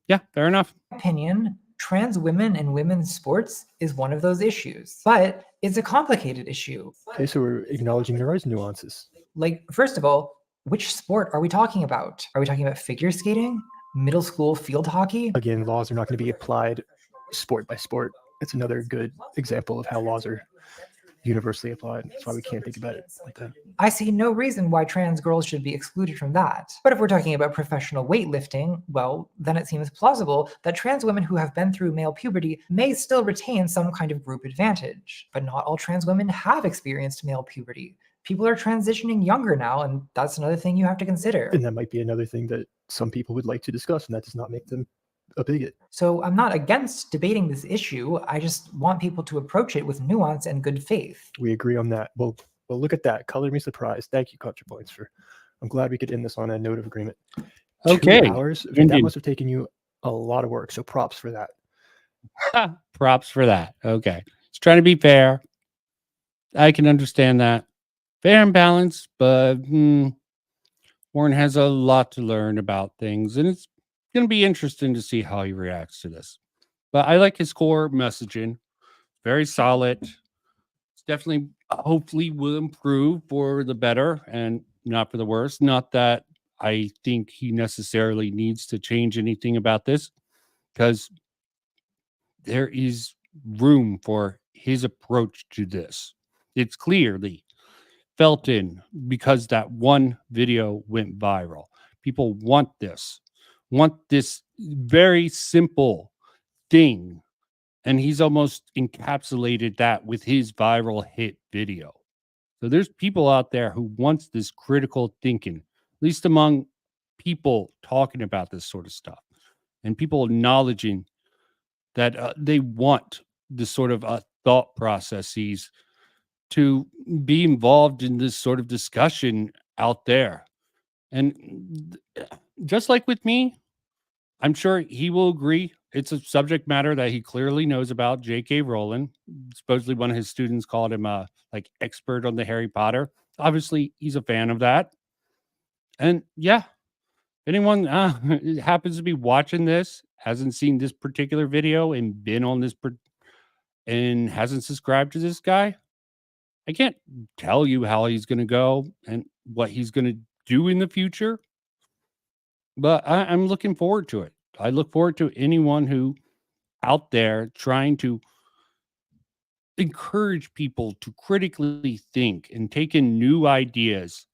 [SPEAKER 1] yeah, fair enough.
[SPEAKER 10] Opinion, trans women and women's sports is one of those issues, but it's a complicated issue.
[SPEAKER 18] Okay, so we're acknowledging there is nuances.
[SPEAKER 10] Like, first of all, which sport are we talking about? Are we talking about figure skating? Middle school field hockey?
[SPEAKER 18] Again, laws are not going to be applied sport by sport. It's another good example of how laws are universally applied. That's why we can't think about it like that.
[SPEAKER 10] I see no reason why trans girls should be excluded from that. But if we're talking about professional weightlifting, well, then it seems plausible that trans women who have been through male puberty may still retain some kind of group advantage. But not all trans women have experienced male puberty. People are transitioning younger now, and that's another thing you have to consider.
[SPEAKER 18] And that might be another thing that some people would like to discuss, and that does not make them a bigot.
[SPEAKER 10] So I'm not against debating this issue. I just want people to approach it with nuance and good faith.
[SPEAKER 18] We agree on that. Well, look at that. Color me surprised. Thank you, ContraPoints, I'm glad we could end this on a note of agreement.
[SPEAKER 1] Okay.
[SPEAKER 18] 2 hours. That must have taken you a lot of work. So props for that.
[SPEAKER 1] Props for that. Okay. It's trying to be fair. I can understand that. Fair and balanced, but Warren has a lot to learn about things, and it's going to be interesting to see how he reacts to this. But I like his core messaging. Very solid. It's definitely, hopefully, will improve for the better and not for the worse. Not that I think he necessarily needs to change anything about this, because there is room for his approach to this. It's clearly felt in because that one video went viral. People want this very simple thing. And he's almost encapsulated that with his viral hit video. So there's people out there who wants this critical thinking, at least among people talking about this sort of stuff, and people acknowledging that they want this sort of thought processes to be involved in this sort of discussion out there. And just like with me, I'm sure he will agree. It's a subject matter that he clearly knows about. J.K. Rowling, supposedly one of his students called him a like expert on the Harry Potter. Obviously, he's a fan of that. And yeah, anyone happens to be watching this, hasn't seen this particular video and been on this and hasn't subscribed to this guy, I can't tell you how he's going to go and what he's going to do in the future, but I'm looking forward to it. I look forward to anyone who out there trying to encourage people to critically think and take in new ideas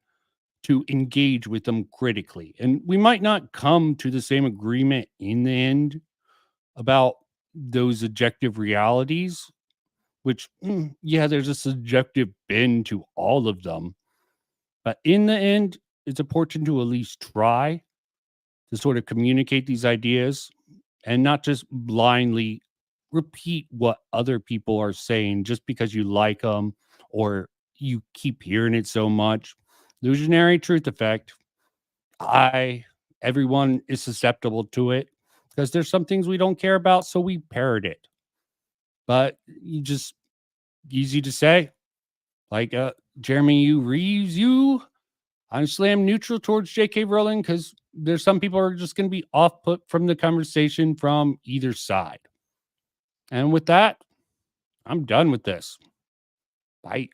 [SPEAKER 1] to engage with them critically. And we might not come to the same agreement in the end about those objective realities, which, yeah, there's a subjective bend to all of them. But in the end, it's important to at least try to sort of communicate these ideas and not just blindly repeat what other people are saying just because you like them or you keep hearing it so much. Illusionary truth effect. Everyone is susceptible to it because there's some things we don't care about, so we parrot it. But you just easy to say. Like Jeremy, honestly, I'm neutral towards J.K. Rowling because there's some people are just going to be off put from the conversation from either side. And with that, I'm done with this. Bye.